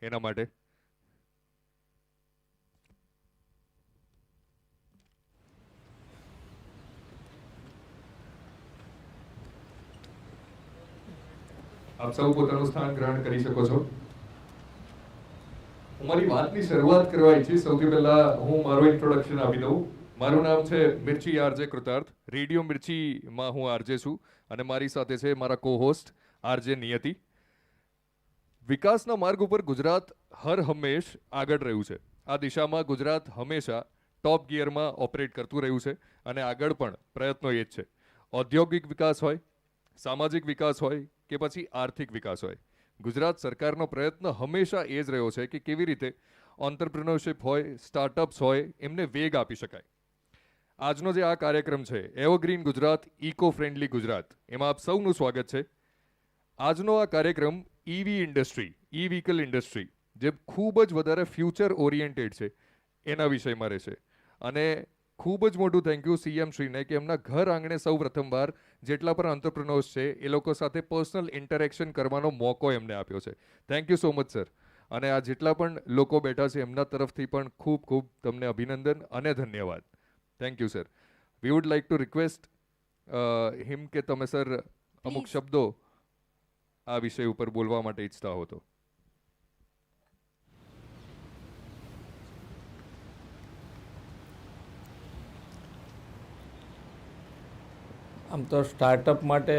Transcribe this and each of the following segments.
એના માટે. આપ સૌ પોતાનું સ્થાન ગ્રહણ કરી શકો છો. હું મારી વાતની શરૂઆત કરવા ઈચ્છીશ. સૌથી પહેલા હું મારું ઇન્ટ્રોડક્શન આપી દઉં. મારું નામ છે મિર્ચી આરજે કૃતાર્થ. રેડિયો મિર્ચીમાં હું આરજે છું અને મારી સાથે છે મારા કો હોસ્ટ આરજે નિયતિ. વિકાસના માર્ગ ઉપર ગુજરાત હર હંમેશ આગળ રહ્યું છે. આ દિશામાં ગુજરાત હંમેશા ટોપ ગિયરમાં ઓપરેટ કરતું રહ્યું છે અને આગળ પણ પ્રયત્નો એ જ છે. ઔદ્યોગિક વિકાસ હોય, સામાજિક વિકાસ હોય કે પછી આર્થિક વિકાસ હોય, ગુજરાત સરકારનો પ્રયત્ન હંમેશા એ જ રહ્યો છે કે કેવી રીતે ઓન્ટરપ્રિનરશિપ હોય, સ્ટાર્ટઅપ્સ હોય, એમને વેગ આપી શકાય. આજનો જે આ કાર્યક્રમ છે evergreen Gujarat, eco friendly Gujarat, એમાં આપ સૌનું સ્વાગત છે. આજનો આ કાર્યક્રમ EV industry, e vehicle industry, જે ખૂબ જ વધારે ફ્યુચર ઓરિએન્ટેડ છે એના વિષયમાં રહેશે. અને ખૂબ જ મોટું થેન્ક યુ સીએમ શ્રીને કે એમના ઘર આંગણે સૌ પ્રથમવાર જેટલા પણ એન્ટરપ્રિનોર્સ છે એ લોકો સાથે પર્સનલ ઇન્ટરેક્શન કરવાનો મોકો એમને આપ્યો છે. Thank you so much sir. અને આ જેટલા પણ લોકો બેઠા છે એમના તરફથી પણ ખૂબ ખૂબ તમને અભિનંદન અને ધન્યવાદ. Thank you sir. We would like to request him કે તમે સર અમુક શબ્દો આ વિષય ઉપર બોલવા માટે ઈચ્છતા હો તો. આમ તો સ્ટાર્ટઅપ માટે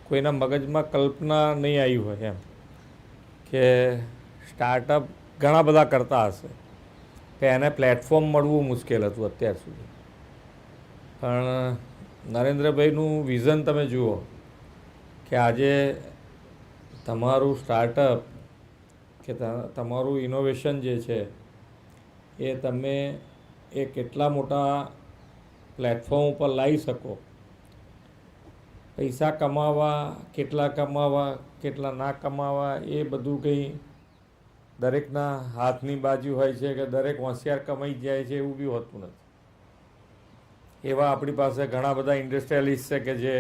કોઈના મગજમાં કલ્પના નહીં આવી હોય એમ કે સ્ટાર્ટઅપ ઘણા બધા કરતા હશે કે એને પ્લેટફોર્મ મળવું મુશ્કેલ હતું અત્યાર સુધી. પણ નરેન્દ્રભાઈનું વિઝન તમે જુઓ કે આજે તમારું સ્ટાર્ટઅપ કે તમારું ઇનોવેશન જે છે એ તમે એ કેટલા મોટા પ્લેટફોર્મ ઉપર લાવી શકો. પૈસા કમાવા, કેટલા ના કમાવા એ બધું કંઈ દરેકના હાથની બાજુ હોય છે કે દરેક હોશિયાર કમાઈ જાય છે એવું બી હોતું નથી. એવા આપણી પાસે ઘણા બધા ઇન્ડસ્ટ્રીયલિસ્ટ છે કે જે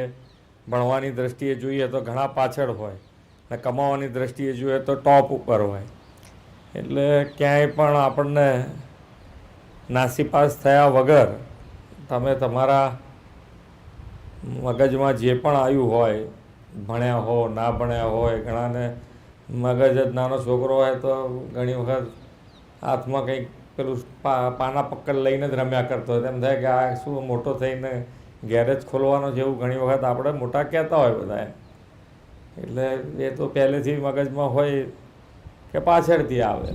ભણવાની દૃષ્ટિએ જોઈએ તો ઘણા પાછળ હોય અને કમાવાની દૃષ્ટિએ જોઈએ તો ટોપ ઉપર હોય. એટલે ક્યાંય પણ આપણને નાસીપાસ થયા વગર તમે તમારા મગજમાં જે પણ આવ્યું હોય, ભણ્યા હો ના ભણ્યા હોય, ઘણાને મગજ જ નાનો છોકરો હોય તો ઘણી વખત હાથમાં કંઈક પેલું પાના પક્કડ લઈને જ રમ્યા કરતો હોય. એમ થાય કે આ શું મોટો થઈને ગેરેજ ખોલવાનો છે એવું ઘણી વખત આપણે મોટા કહેતા હોય બધા. એટલે એ તો પહેલેથી મગજમાં હોય કે પાછળથી આવે.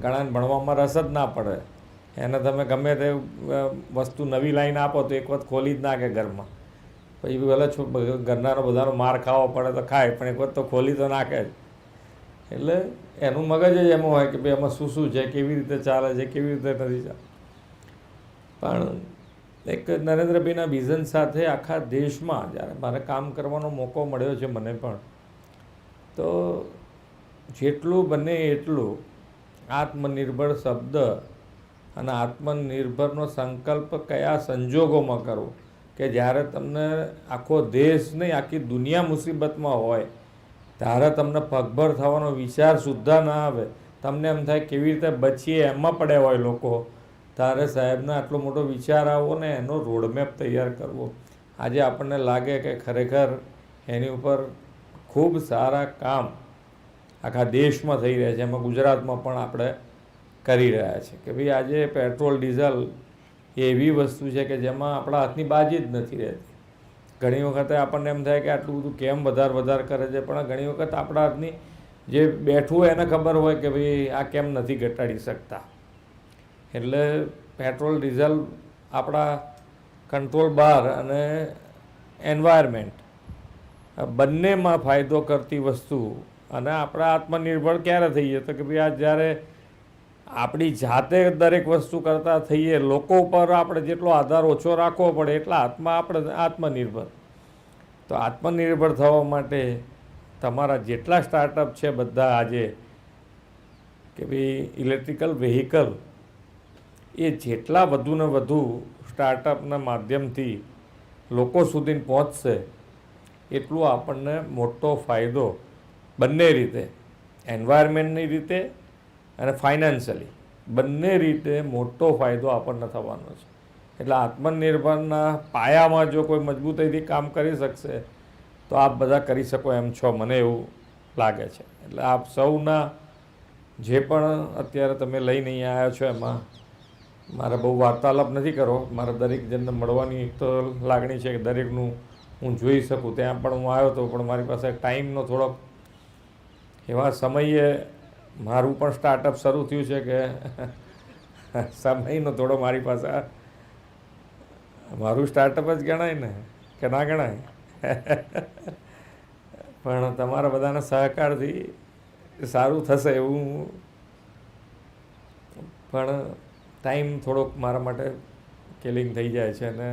ઘણાને ભણવામાં રસ જ ના પડે. એને તમે ગમે તે વસ્તુ નવી લાઈન આપો તો એક વખત ખોલી જ નાખે ઘરમાં. પછી ભલે ઘરનારો બધાનો માર ખાવો પડે તો ખાય, પણ એક વખત તો ખોલી તો નાખે જ. એટલે એનું મગજ જ એમાં હોય કે ભાઈ એમાં શું શું છે, કેવી રીતે ચાલે છે, કેવી રીતે નથી ચાલે. પણ એક નરેન્દ્રભાઈના વિઝન સાથે આખા દેશમાં જ્યારે મારે કામ કરવાનો મોકો મળ્યો છે મને પણ, તો જેટલું બને એટલું આત્મનિર્ભર શબ્દ અને આત્મનિર્ભરનો સંકલ્પ કયા સંજોગોમાં કરવો કે જ્યારે તમને આખો દેશ નહીં આખી દુનિયા મુસીબતમાં હોય ત્યારે તમને પગભર થવાનો વિચાર સુદ્ધા ના આવે, તમને એમ થાય કેવી રીતે બચીએ એમાં પડ્યા હોય લોકો, ત્યારે સાહેબને આટલો મોટો વિચાર આવો ને એનો રોડમેપ તૈયાર કરવો. આજે આપણને લાગે કે ખરેખર એની ઉપર ખૂબ સારા કામ આખા દેશમાં થઈ રહ્યા છે, એમાં ગુજરાતમાં પણ આપણે કરી રહ્યા છે કે ભાઈ આજે પેટ્રોલ ડીઝલ એવી વસ્તુ છે કે જેમાં આપણા હાથની બાજી જ નથી રહેતી. ઘણી વખતે આપણને એમ થાય કે આટલું બધું કેમ વધારે કરે છે, પણ ઘણી વખત આપણા હાથની જે બેઠું હોય એને ખબર હોય કે ભાઈ આ કેમ નથી ઘટાડી શકતા. એટલે પેટ્રોલ ડીઝલ આપણા કંટ્રોલ બહાર અને એન્વાયરમેન્ટ બંનેમાં ફાયદો કરતી વસ્તુ. અને આપણે આત્મનિર્ભર ક્યારે થઈએ તો કે ભાઈ આ જ્યારે આપણી જાતે દરેક વસ્તુ કરતા થઈએ, લોકો ઉપર આપણે જેટલો આધાર ઓછો રાખવો પડે એટલા હાથમાં આપણે આત્મનિર્ભર. તો આત્મનિર્ભર થવા માટે તમારા જેટલા સ્ટાર્ટઅપ છે બધા આજે કે ભાઈ ઇલેક્ટ્રિકલ વ્હીકલ એ જેટલા વધુને વધુ સ્ટાર્ટઅપના માધ્યમથી લોકો સુધી પહોંચશે એટલું આપણને મોટો ફાયદો બંને રીતે, એન્વાયરમેન્ટની રીતે અને ફાઇનાન્શિયલી બંને રીતે મોટો ફાયદો આપણને થવાનો છે. એટલે આત્મનિર્ભરના પાયામાં જો કોઈ મજબૂતાઈથી કામ કરી શકશે તો આપ બધા કરી શકો એમ છો, મને એવું લાગે છે. એટલે આપ સૌના જે પણ અત્યારે તમે લઈને અહીંયા આવ્યા છો એમાં મારે બહુ વાર્તાલાપ નથી કરવો. મારે દરેક જણને મળવાની એક તો લાગણી છે કે દરેકનું હું જોઈ શકું. ત્યાં પણ હું આવ્યો હતો, પણ મારી પાસે ટાઈમનો થોડોક એવા સમયે મારું પણ સ્ટાર્ટઅપ શરૂ થયું છે કે સમયનો થોડો મારી પાસે, મારું સ્ટાર્ટઅપ જ ગણાય ને કે ના ગણાય. પણ તમારા બધાના સહકારથી સારું થશે એવું, પણ ટાઈમ થોડોક મારા માટે કિલિંગ થઈ જાય છે. અને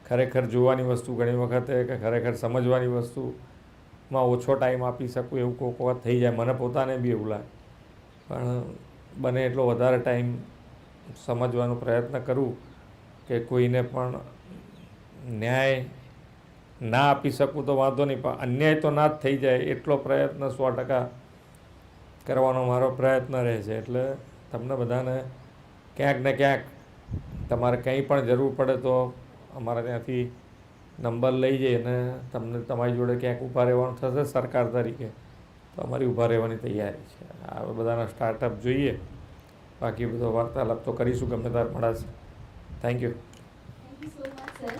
ખરેખર જોવાની વસ્તુ ઘણી વખતે કે ખરેખર સમજવાની વસ્તુમાં ઓછો ટાઈમ આપી શકું એવું કોઈક વખત થઈ જાય. મને પોતાને બી એવું લાગે, પણ બને એટલો વધારે ટાઈમ સમજવાનો પ્રયત્ન કરું કે કોઈને પણ ન્યાય ના આપી શકું તો વાંધો નહીં, પણ અન્યાય તો ના જ થઈ જાય એટલો પ્રયત્ન 100% કરવાનો મારો પ્રયત્ન રહે છે. એટલે તમને બધાને ક્યાંક ને ક્યાંક તમારે કંઈ પણ જરૂર પડે તો અમારા ત્યાંથી નંબર લઈ જઈને તમને તમારી જોડે ક્યાંક ઊભા રહેવાનું થશે સરકાર તરીકે તો અમારી ઊભા રહેવાની તૈયારી છે. આ બધાના સ્ટાર્ટઅપ જોઈએ, બાકી બધો વાર્તાલાપ તો કરીશું ગમે ત્યારે મળાશે. Thank you. Thank you so much sir.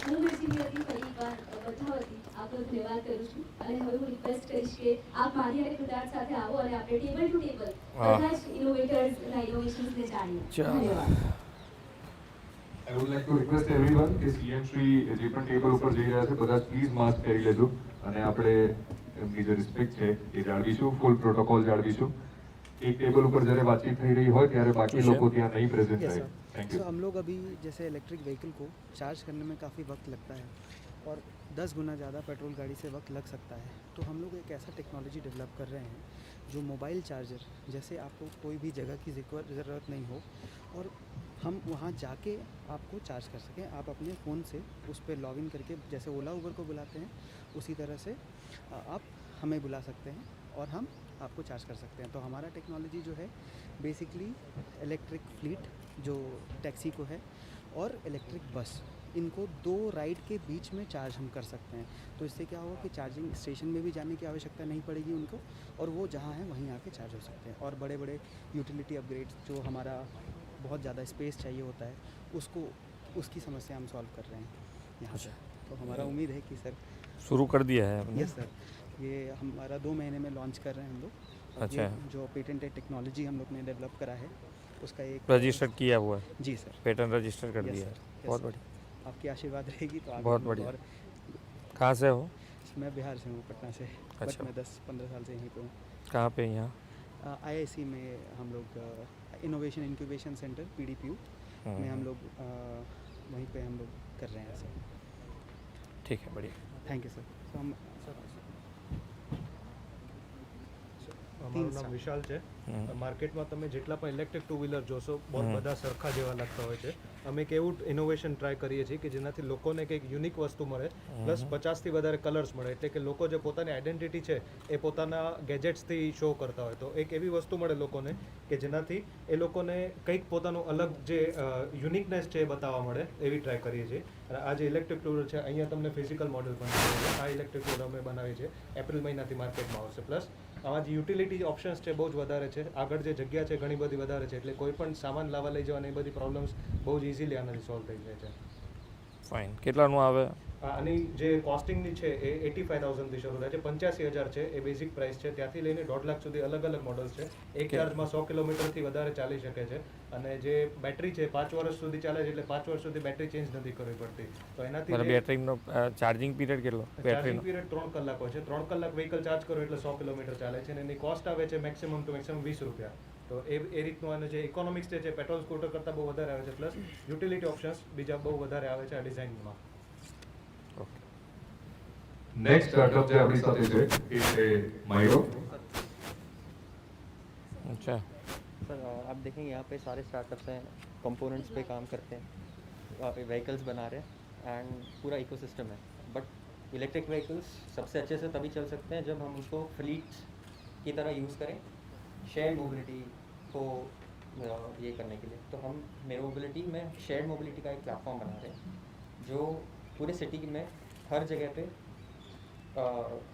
હું મિર્ચીની હતી ફરી એકવાર બધા વતી આપનો ધન્યવાદ કરું છું અને હવે હું રિક્વેસ્ટ કરીશ કે આપ મારી અને કૃતાર્થ સાથે આવો અને આપણે ટેબલ ટુ ટેબલ બધા જ ઇનોવેટર્સના ઇનોવેશન્સને જાણીએ. ધન્યવાદ. I would like to request everyone કે CM શ્રી જે પણ ટેબલ ઉપર જઈ રહ્યા છે બધા પ્લીઝ માસ્ક પહેરી લેજો અને આપણે એમની જે રિસ્પેક્ટ છે એ જાળવીશું, ફૂલ પ્રોટોકોલ જાળવીશું. एक टेबल ऊपर जरा बातचीत થઈ રહી હોય ત્યારે બાકી લોકો ત્યાં નહીં પ્રેઝન્ટ Yes, થાય. sir. Thank So you. हम लोग अभी जैसे इलेक्ट्रिक व्हीकल को चार्ज करने में काफ़ी वक्त लगता है और 10 गुना ज़्यादा पेट्रोल गाड़ी से वक्त लग सकता है. तो हम लोग एक ऐसा टेक्नोलॉजी डेवलप कर रहे हैं जो मोबाइल चार्जर, जैसे आपको कोई भी जगह की ज़रूरत नहीं हो और हम वहाँ जाके आपको चार्ज कर सकें. आप अपने फ़ोन से उस पर लॉग इन करके जैसे ओला उबर को बुलाते हैं उसी तरह से आप हमें बुला सकते हैं और हम आपको चार्ज कर सकते हैं. तो हमारा टेक्नोलॉजी जो है बेसिकली इलेक्ट्रिक फ्लीट जो टैक्सी को है और इलेक्ट्रिक बस, इनको 2 राइड के बीच में चार्ज हम कर सकते हैं. तो इससे क्या होगा कि चार्जिंग स्टेशन में भी जाने की आवश्यकता नहीं पड़ेगी उनको और वो जहाँ हैं वहीं आके चार्ज हो सकते हैं. और बड़े बड़े यूटिलिटी अपग्रेड्स जो हमारा बहुत ज़्यादा स्पेस चाहिए होता है उसको, उसकी समस्या हम सॉल्व कर रहे हैं यहाँ से. तो हमारा उम्मीद है कि सर शुरू कर दिया है आपने? यस सर, ये हमारा 2 महीने में लॉन्च कर रहे हैं हम लोग. और अच्छा. ये जो पेटेंटेड टेक्नोलॉजी हम लोग ने डेवलप करा है उसका एक रजिस्टर्ड किया हुआ है, जी सर. पेटेंट रजिस्टर कर Yes, दिया sir. है. Yes, बहुत sir. बढ़िया. आपकी आशीर्वाद रहेगी तो आगे बहुत हम बढ़िया. और कहाँ से हो? मैं बिहार से हूँ, पटना से. अच्छा. बट मैं 10-15 साल से यहीं पे हूँ. कहाँ पे? यहाँ? IIC में हम लोग इनोवेशन इंक्यूबेशन सेंटर PDPU में हम लोग वहीं पे हम लोग कर रहे हैं सर. ठीक है, बढ़िया. Thank you sir. तो हम મારું નામ વિશાલ છે. માર્કેટમાં તમે જેટલા પણ ઇલેક્ટ્રિક ટુ વ્હીલર જોશો બહુ બધા સરખા જેવા લાગતા હોય છે. અમે એક એવું ઇનોવેશન ટ્રાય કરીએ છીએ કે જેનાથી લોકોને કંઈક યુનિક વસ્તુ મળે પ્લસ 50થી વધારે કલર્સ મળે. એટલે કે લોકો જે પોતાની આઈડેન્ટિટી છે એ પોતાના ગેજેટ્સથી શો કરતા હોય તો એક એવી વસ્તુ મળે લોકોને કે જેનાથી એ લોકોને કંઈક પોતાનું અલગ જે યુનિકનેસ છે એ બતાવવા મળે એવી ટ્રાય કરીએ છીએ. અને આ જે ઇલેક્ટ્રિક ટુ વ્હીલર છે અહીંયા તમને ફિઝિકલ મોડેલ પણ છે. આ ઇલેક્ટ્રિક ટુ વ્હીલર અમે બનાવીએ છીએ, એપ્રિલ મહિનાથી માર્કેટમાં આવશે. પ્લસ આમાં જે યુટિલિટી ઓપ્શન્સ છે બહુ જ વધારે છે, આગળ જે જગ્યા છે ઘણી બધી વધારે છે, એટલે કોઈ પણ સામાન લાવવા લઈ જવાની એ બધી પ્રોબ્લેમ્સ બહુ જ ઇઝીલી આનાથી સોલ્વ થઈ જાય છે. ફાઇન. કેટલાનું આવે? આની જે કોસ્ટિંગની છે એ 85,000થી શરૂ થાય છે. 85,000 છે એ બેઝિક પ્રાઇસ છે. ત્યાંથી લઈને 1.5 લાખ સુધી અલગ અલગ મોડલ્સ છે. એક ચાર્જમાં 100 કિલોમીટરથી વધારે ચાલી શકે છે અને જે બેટરી છે 5 વર્ષ સુધી ચાલે છે, એટલે 5 વર્ષ સુધી બેટરી ચેન્જ નથી કરવી પડતી. તો એનાથી બેટરીનો ચાર્જિંગ પીરિયડ કેટલો? ચાર્જિંગ પીરિયડ 3 કલાક હોય છે. 3 કલાક વ્હીકલ ચાર્જ કરો એટલે 100 કિલોમીટર ચાલે છે અને એની કોસ્ટ આવે છે મેક્સિમમ ટુ મેક્સિમમ 20 રૂપિયા. તો એ રીતનું અને જે ઇકોનોમિક્સ છે પેટ્રોલ સ્કૂટર કરતાં બહુ વધારે આવે છે. પ્લસ યુટિલિટી ઓપ્શન્સ બીજા બહુ વધારે આવે છે આ ડિઝાઇનમાં. નેક્સ્ટ સ્ટાર્ટઅપ જે આપણી સાથે છે એ છે માઇરો. अच्छा. सर आप देखेंगे यहाँ पे सारे स्टार्टअप्स हैं, कंपोनेंट्स पे काम करते हैं, व्हीकल्स बना रहे हैं एंड पूरा इकोसिस्टम है. बट इलेक्ट्रिक व्हीकल्स सबसे अच्छे से तभी चल सकते हैं जब हम उसको फ्लीट की तरह यूज़ करें शेयर मोबिलिटी को ये करने के लिए। तो हम मेरे मोबिलिटी में शेयर मोबिलिटी का एक प्लेटफॉर्म बना रहे हैं जो पूरे सिटी में हर जगह पे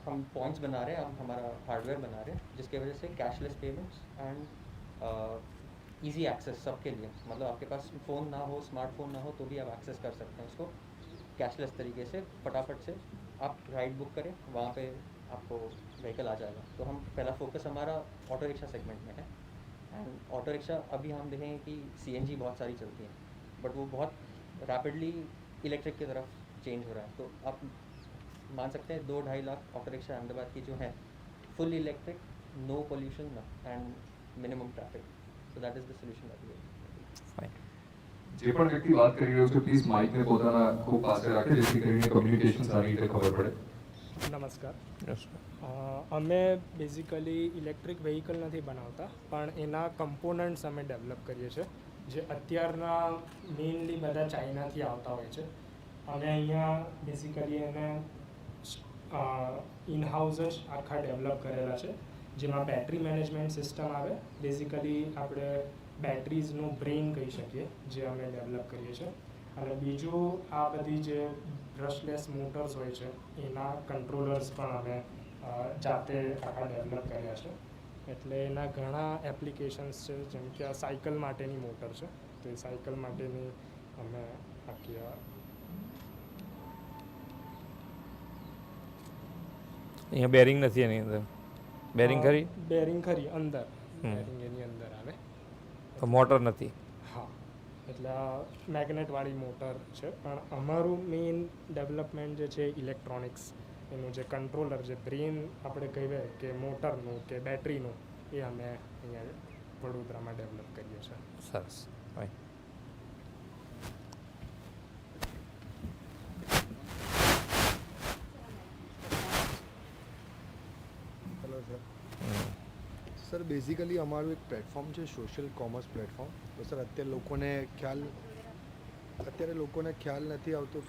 हम पॉइंट्स बना रहे हैं, हम हमारा हार्डवेयर बना रहे हैं जिसके वजह से cashless payments and easy access सबके लिए, मतलब आपके पास फ़ोन ना हो, स्मार्टफोन ना हो तो भी आप एक्सेस कर सकते हैं उसको कैशलेस तरीके से। फटाफट से आप राइड बुक करें, वहाँ पे आपको व्हीकल आ जाएगा। तो हम पहला फोकस हमारा ऑटो रिक्शा सेगमेंट में है। एंड ऑटो रिक्शा अभी हम देखेंगे कि सीएनजी बहुत सारी चलती हैं, बट वो बहुत रैपिडली इलेक्ट्रिक की तरफ चेंज हो रहा है। तो आप मान सकते हैं 2-2.5 लाख ऑटो रिक्शा अहमदाबाद की जो है full electric, no pollution and minimum traffic. So that is the solution that we fine. જે પણ વ્યક્તિ વાત કરી રહ્યો છે પ્લીઝ માઇકને પોતાના ખૂબ પાસે રાખે જેથી કરીને કમ્યુનિકેશન સારી રીતે ખબર પડે. નમસ્કાર. Yes. અમે બેઝિકલી ઇલેક્ટ્રિક વ્હીકલ નથી બનાવતા પણ એના કમ્પોનન્ટ્સ અમે ડેવલપ કરીએ છીએ જે અત્યારના મેઇનલી બધા ચાઇનાથી આવતા હોય છે. અમે અહીંયા બેઝિકલી એને ઇન હાઉસ જ આખા ડેવલપ કરેલા છે જેમાં બેટરી મેનેજમેન્ટ સિસ્ટમ આવે. બેઝિકલી આપણે બેટરીઝનું બ્રેઇન કહી શકીએ જે અમે ડેવલપ કરીએ છીએ. અને બીજું આ બધી જે બ્રશલેસ મોટર્સ હોય છે એના કંટ્રોલર્સ પણ અમે જાતે આખા ડેવલપ કર્યા છે. એટલે એના ઘણા એપ્લિકેશન્સ છે, જેમ કે આ સાયકલ માટેની મોટર છે તો એ સાયકલ માટેની અમે આખી અહીંયા બેરિંગ નથી એની અંદર. બેરિંગ ખરી? બેરિંગ ખરી અંદર, બેરિંગ એની અંદર આવે. તો મોટર નથી. હા, એટલે આ મેગ્નેટવાળી મોટર છે. પણ અમારું મેઇન ડેવલપમેન્ટ જે છે ઇલેક્ટ્રોનિક્સ, એનું જે કંટ્રોલર, જે બ્રેઇન આપણે કહીએ કે મોટરનું કે બેટરીનું, એ અમે અહીંયા વડોદરામાં ડેવલપ કરીએ છીએ. સરસ. ફાઇન. હેલો સર બેઝિકલી અમારું એક પ્લેટફોર્મ છે સોશિયલ કોમર્સ પ્લેટફોર્મ. તો સર અત્યારે લોકોને ખ્યાલ નથી આવતો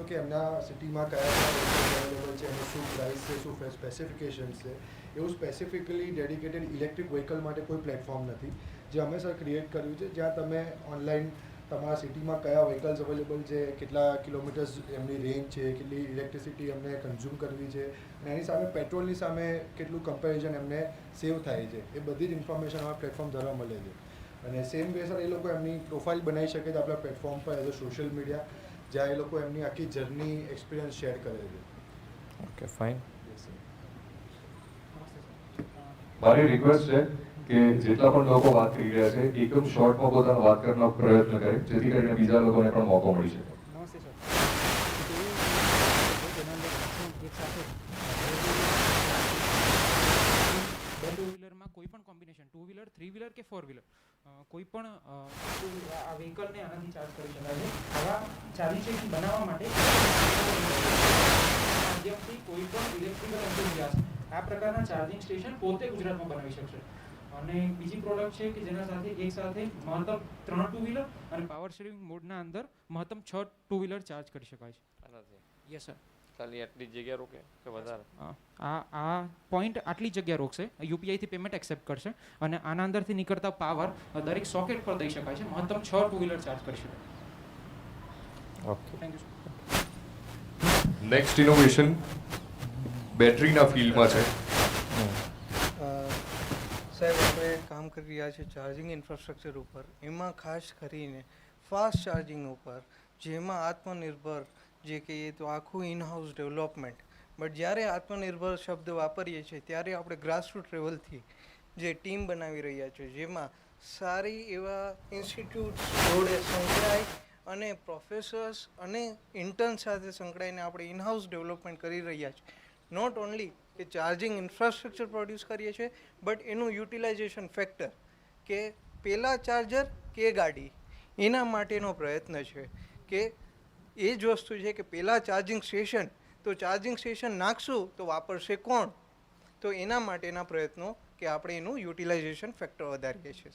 કે એમના સિટીમાં કયા અવેલેબલ છે, એનું શું પ્રાઇસ છે, શું સ્પેસિફિકેશન્સ છે. એવું સ્પેસિફિકલી ડેડિકેટેડ ઇલેક્ટ્રિક વ્હીકલ માટે કોઈ પ્લેટફોર્મ નથી જે અમે સર ક્રિએટ કર્યું છે, જ્યાં તમે ઓનલાઈન તમારા સિટીમાં કયા વ્હીકલ્સ અવેલેબલ છે, કેટલા કિલોમીટર્સ એમની રેન્જ છે, કેટલી ઇલેક્ટ્રિસિટી એમને કન્ઝ્યુમ કરવી છે, અને એની સામે પેટ્રોલની સામે કેટલું કમ્પેરિઝન એમને સેવ થાય છે, એ બધી જ ઇન્ફોર્મેશન અમારા પ્લેટફોર્મ દ્વારા મળે છે. અને સેમ વે સર એ લોકો એમની પ્રોફાઇલ બનાવી શકે છે આપણા પ્લેટફોર્મ પર એઝ અ સોશિયલ મીડિયા, જ્યાં એ લોકો એમની આખી જર્ની એક્સપિરિયન્સ શેર કરે છે. Okay, fine. મારી રિક્વેસ્ટ છે કે જેટલા પણ લોકો વાત કરી રહ્યા છે એકદમ શોર્ટમાં પોતાનો વાત કરવાનો પ્રયત્ન કરે જેથી કરીને બીજા લોકોને પણ મોકો મળી શકે. नमस्ते सर. एक साथ टू व्हीलરમાં કોઈ પણ કોમ્બિનેશન, 2 વ્હીલર, 3 વ્હીલર કે 4 વ્હીલર, કોઈ પણ આ વ્હીકલને આનાથી ચાર્જ કરી શકાય છે. આવા ચાર્જિંગ સ્ટેશન બનાવવા માટે માધ્યમથી કોઈ પણ ઇલેક્ટ્રિકલ એન્થુઝિયાસ્ટ આ પ્રકારના ચાર્જિંગ સ્ટેશન પોતે ગુજરાતમાં બનાવી શકશે. અને બીજી પ્રોડક્ટ છે કે જેના સાથે એક સાથે મહત્તમ 3 ટુ વ્હીલર અને પાવર શેરિંગ મોડના અંદર મહત્તમ 6 ટુ વ્હીલર ચાર્જ કરી શકાય છે. Yes sir. ખાલી આટલી જગ્યા રોકે કે વધારે? આ પોઈન્ટ આટલી જગ્યા રોકશે, યુપીઆઈથી પેમેન્ટ એક્સેપ્ટ કરશે અને આના અંદરથી નીકળતા પાવર દરેક સોકેટ પર દઈ શકાય છે. મહત્તમ 6 ટુ વ્હીલર ચાર્જ કરી શકાય. Okay. Thank you. Next innovation બેટરીના ફિલ્ડમાં છે. સાહેબ આપણે કામ કરી રહ્યા છે ચાર્જિંગ ઇન્ફ્રાસ્ટ્રક્ચર ઉપર, એમાં ખાસ કરીને ફાસ્ટ ચાર્જિંગ ઉપર, જેમાં આત્મનિર્ભર જે કહીએ તો આખું ઇન હાઉસ ડેવલપમેન્ટ. બટ જ્યારે આત્મનિર્ભર શબ્દ વાપરીએ છીએ ત્યારે આપણે ગ્રાસરૂટ લેવલથી જે ટીમ બનાવી રહ્યા છે, જેમાં સારી એવા ઇન્સ્ટિટ્યૂટ્સ જોડે સંકળાઈ અને પ્રોફેસર્સ અને ઇન્ટર્ન સાથે સંકળાઈને આપણે ઇન હાઉસ ડેવલપમેન્ટ કરી રહ્યા છીએ. નોટ ઓનલી કે ચાર્જિંગ ઇન્ફ્રાસ્ટ્રક્ચર પ્રોડ્યુસ કરીએ છીએ, બટ એનું યુટિલાઇઝેશન ફેક્ટર કે પહેલાં ચાર્જર કે ગાડી, એના માટેનો પ્રયત્ન છે કે એ જ વસ્તુ છે કે પહેલાં ચાર્જિંગ સ્ટેશન, તો ચાર્જિંગ સ્ટેશન નાખશું તો વાપરશે કોણ? તો એના માટેના પ્રયત્નો કે આપણે એનું યુટિલાઇઝેશન ફેક્ટર વધારીએ છીએ.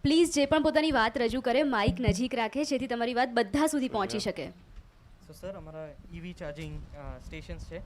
પ્લીઝ જે પણ પોતાની વાત રજૂ કરે માઇક નજીક રાખે જેથી તમારી વાત બધા સુધી પહોંચી શકે. સો સર અમારા EV ચાર્જિંગ સ્ટેશન્સ છે,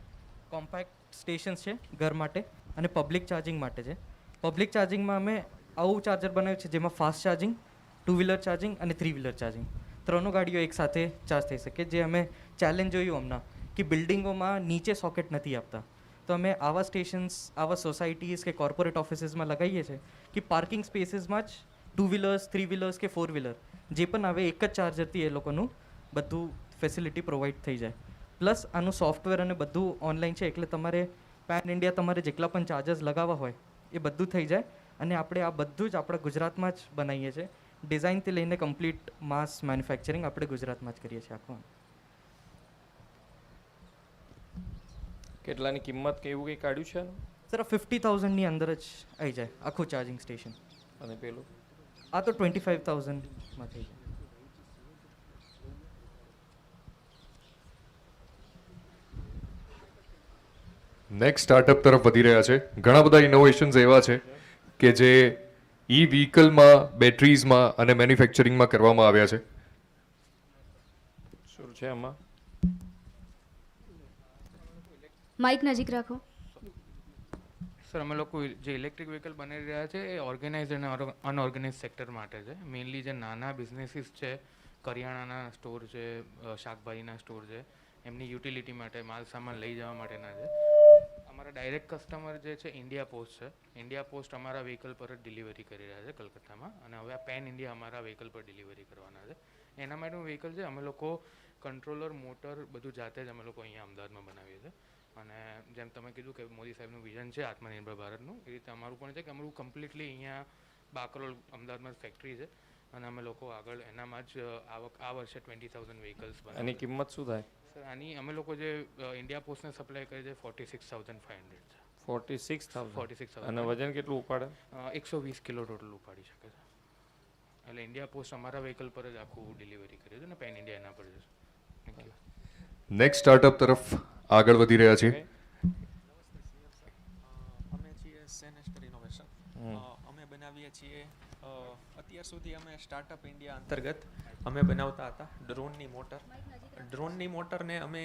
કોમ્પેક્ટ સ્ટેશન્સ છે ઘર માટે અને પબ્લિક ચાર્જિંગ માટે છે. પબ્લિક ચાર્જિંગમાં અમે આવું ચાર્જર બનાવ્યું છે જેમાં ફાસ્ટ ચાર્જિંગ, 2 વ્હીલર ચાર્જિંગ અને 3 વ્હીલર ચાર્જિંગ ત્રણો ગાડીઓ એકસાથે ચાર્જ થઈ શકે. જે અમે ચેલેન્જ જોયું હમણાં કે બિલ્ડિંગોમાં નીચે સોકેટ નથી આપતા, તો અમે આવા સ્ટેશન્સ આવા સોસાયટીઝ કે કોર્પોરેટ ઓફિસીસમાં લગાવીએ છીએ કે પાર્કિંગ સ્પેસીસમાં જ 2 વ્હીલર્સ, 3 વ્હીલર્સ કે 4 વ્હીલર જે પણ આવે એક જ ચાર્જરથી એ લોકોનું બધું ફેસિલિટી પ્રોવાઈડ થઈ જાય. પ્લસ આનું સોફ્ટવેર અને બધું ઓનલાઈન છે એટલે તમારે પેન ઇન્ડિયા તમારે જેટલા પણ ચાર્જર્સ લગાવવા હોય એ બધું થઈ જાય. અને આપણે આ બધું જ આપણા ગુજરાતમાં જ બનાવીએ છીએ. ડિઝાઇનથી લઈને કમ્પ્લીટ માસ મેન્યુફેક્ચરિંગ આપણે ગુજરાતમાં જ કરીએ છીએ આખું. કેટલાની કિંમત કે એવું કંઈ કાઢ્યું છે આનું? સર 50,000ની અંદર જ આવી જાય આખું ચાર્જિંગ સ્ટેશન. અને પેલું આ તો 25,000માં થઈ જાય. નેક્સ્ટ સ્ટાર્ટઅપ તરફ વધી રહ્યા છે. ઘણા બધા ઇનોવેશન્સ એવા છે કે જે વ્હીકલમાં, બેટરીઝમાં અને મેન્યુફેક્ચરિંગમાં કરવામાં આવ્યા છે. શું છે આમાં? માઇક નજીક રાખો. સર અમે લોકો જે ઇલેક્ટ્રિક વ્હીકલ બનાવી રહ્યા છે એ ઓર્ગેનાઇઝ અને અનઓર્ગેનાઇઝ સેક્ટર માટે છે. મેઇનલી જે નાના બિઝનેસીસ છે, કરિયાણાના સ્ટોર છે, શાકભાજીના સ્ટોર છે, એમની યુટિલિટી માટે માલ સામાન લઈ જવા માટેના છે. અમારા ડાયરેક્ટ કસ્ટમર જે છે ઇન્ડિયા પોસ્ટ છે. ઇન્ડિયા પોસ્ટ અમારા વ્હીકલ પર જ ડિલિવરી કરી રહ્યા છે કલકત્તામાં, અને હવે આ પેન ઇન્ડિયા અમારા વ્હીકલ પર ડિલિવરી કરવાના છે. એના માટેનું વ્હીકલ છે અમે લોકો કંટ્રોલર, મોટર બધું જાતે જ અમે લોકો અહીંયા અમદાવાદમાં બનાવીએ છીએ. અને જેમ તમે કીધું કે મોદી સાહેબનું વિઝન છે આત્મનિર્ભર ભારતનું, એ રીતે અમારું પણ છે કે અમારું કમ્પ્લીટલી અહીંયા બાકરોલ અમદાવાદમાં ફેક્ટરી છે અને અમે લોકો આગળ એનામાં જ આ વર્ષે 20,000 વ્હીકલ્સ બનાવીએ. એની કિંમત શું થાય? સર આની અમે લોકો જે ઇન્ડિયા પોસ્ટને સપ્લાય કરીએ છીએ 46,500 છે. 46,000. અને વજન કેટલું ઉપાડે? 120 કિલો ટોટલ ઉપાડી શકે છે. એટલે ઇન્ડિયા પોસ્ટ અમારા વ્હીકલ પર જ આખું ડિલિવરી કરે છે ને પેન ઇન્ડિયા એના પર છે. Thank you. નેક્સ્ટ સ્ટાર્ટઅપ તરફ આગળ વધી રહ્યા છે. અમે છીએ સેનેસ્ટર ઇનોવેશન. અમે બનાવીએ છીએ અત્યાર સુધી અમે સ્ટાર્ટઅપ ઇન્ડિયા અંતર્ગત અમે બનાવતા હતા ડ્રોનની મોટર. ડ્રોનની મોટરને અમે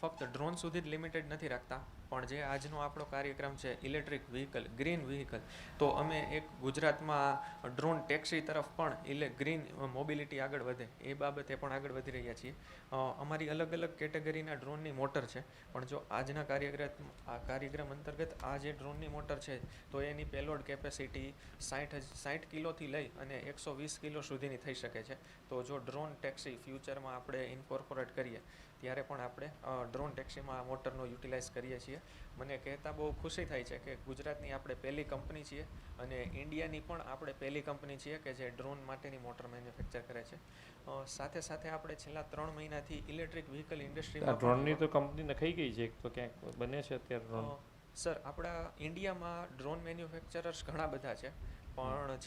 ફક્ત ડ્રોન સુધી જ લિમિટેડ નથી રાખતા, પણ જે આજનો આપણો કાર્યક્રમ છે ઇલેક્ટ્રિક વ્હીકલ, ગ્રીન વ્હીકલ, તો અમે એક ગુજરાતમાં ડ્રોન ટેક્સી તરફ પણ ગ્રીન મોબિલિટી આગળ વધે એ બાબતે પણ આગળ વધી રહ્યા છીએ. અમારી અલગ અલગ કેટેગરીના ડ્રોનની મોટર છે, પણ જો આજના કાર્યક્રમ અંતર્ગત આ જે ડ્રોનની મોટર છે તો એની પેલોડ કેપેસિટી 60 કિલોથી લઈ અને 120 કિલો સુધીની થઈ શકે છે. તો જો ડ્રોન ટેક્સી ફ્યુચરમાં આપણે ઇન્કોર્પોરેટ કરીએ ત્યારે પણ આપણે ડ્રોન ટેક્સીમાં આ મોટરનો યુટિલાઇઝ કરીએ છીએ. મને કહેતા બહુ ખુશી થાય છે કે ગુજરાતની આપણે પહેલી કંપની છીએ અને ઇન્ડિયાની પણ આપણે પહેલી કંપની છીએ કે જે ડ્રોન માટેની મોટર મેન્યુફેક્ચર કરે છે. સાથે સાથે આપણે છેલ્લા 3 મહિનાથી ઇલેક્ટ્રિક વ્હીકલ ઇન્ડસ્ટ્રીમાં ડ્રોનની તો કંપની નખાઈ ગઈ છે, તો ક્યાંક બને છે અત્યારે ડ્રોન? સર આપણા ઇન્ડિયામાં ડ્રોન મેન્યુફેક્ચરર્સ ઘણા બધા છે, પણ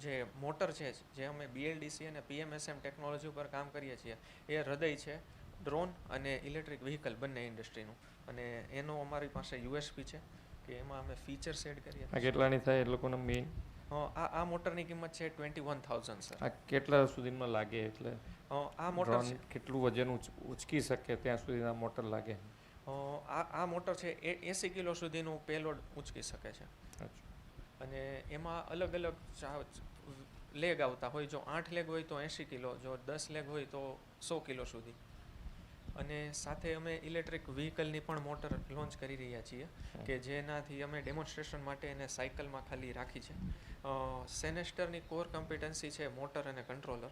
જે મોટર છે જે અમે BLDC અને PMSM ટેકનોલોજી ઉપર કામ કરીએ છીએ એ હૃદય છે ડ્રોન અને ઇલેક્ટ્રિક વ્હીકલ બંને ઇન્ડસ્ટ્રીનું. અને એનો અમારી પાસે USP છે કે એમાં અમે ફીચર્સ એડ કરીએ. આ કેટલાની થાય એ લોકોને મેઇન? આ મોટરની કિંમત છે 21,000 સર. આ કેટલા સુધીમાં લાગે? એટલે આ મોટર કેટલું વજન ઉચકી શકે ત્યાં સુધી આ મોટર લાગે? આ મોટર છે એ 80 કિલો સુધીનું પેલોડ ઉચકી શકે છે. અને એમાં અલગ અલગ લેગ આવતા હોય. જો 8 લેગ હોય તો 80 કિલો, જો 10 લેગ હોય તો 100 કિલો સુધી. અને સાથે અમે ઇલેક્ટ્રિક વ્હીકલની પણ મોટર લોન્ચ કરી રહ્યા છીએ કે જેનાથી અમે ડેમોન્સ્ટ્રેશન માટે એને સાયકલમાં ખાલી રાખી છે. સેનેસ્ટરની કોર કોમ્પિટન્સી છે મોટર અને કંટ્રોલર,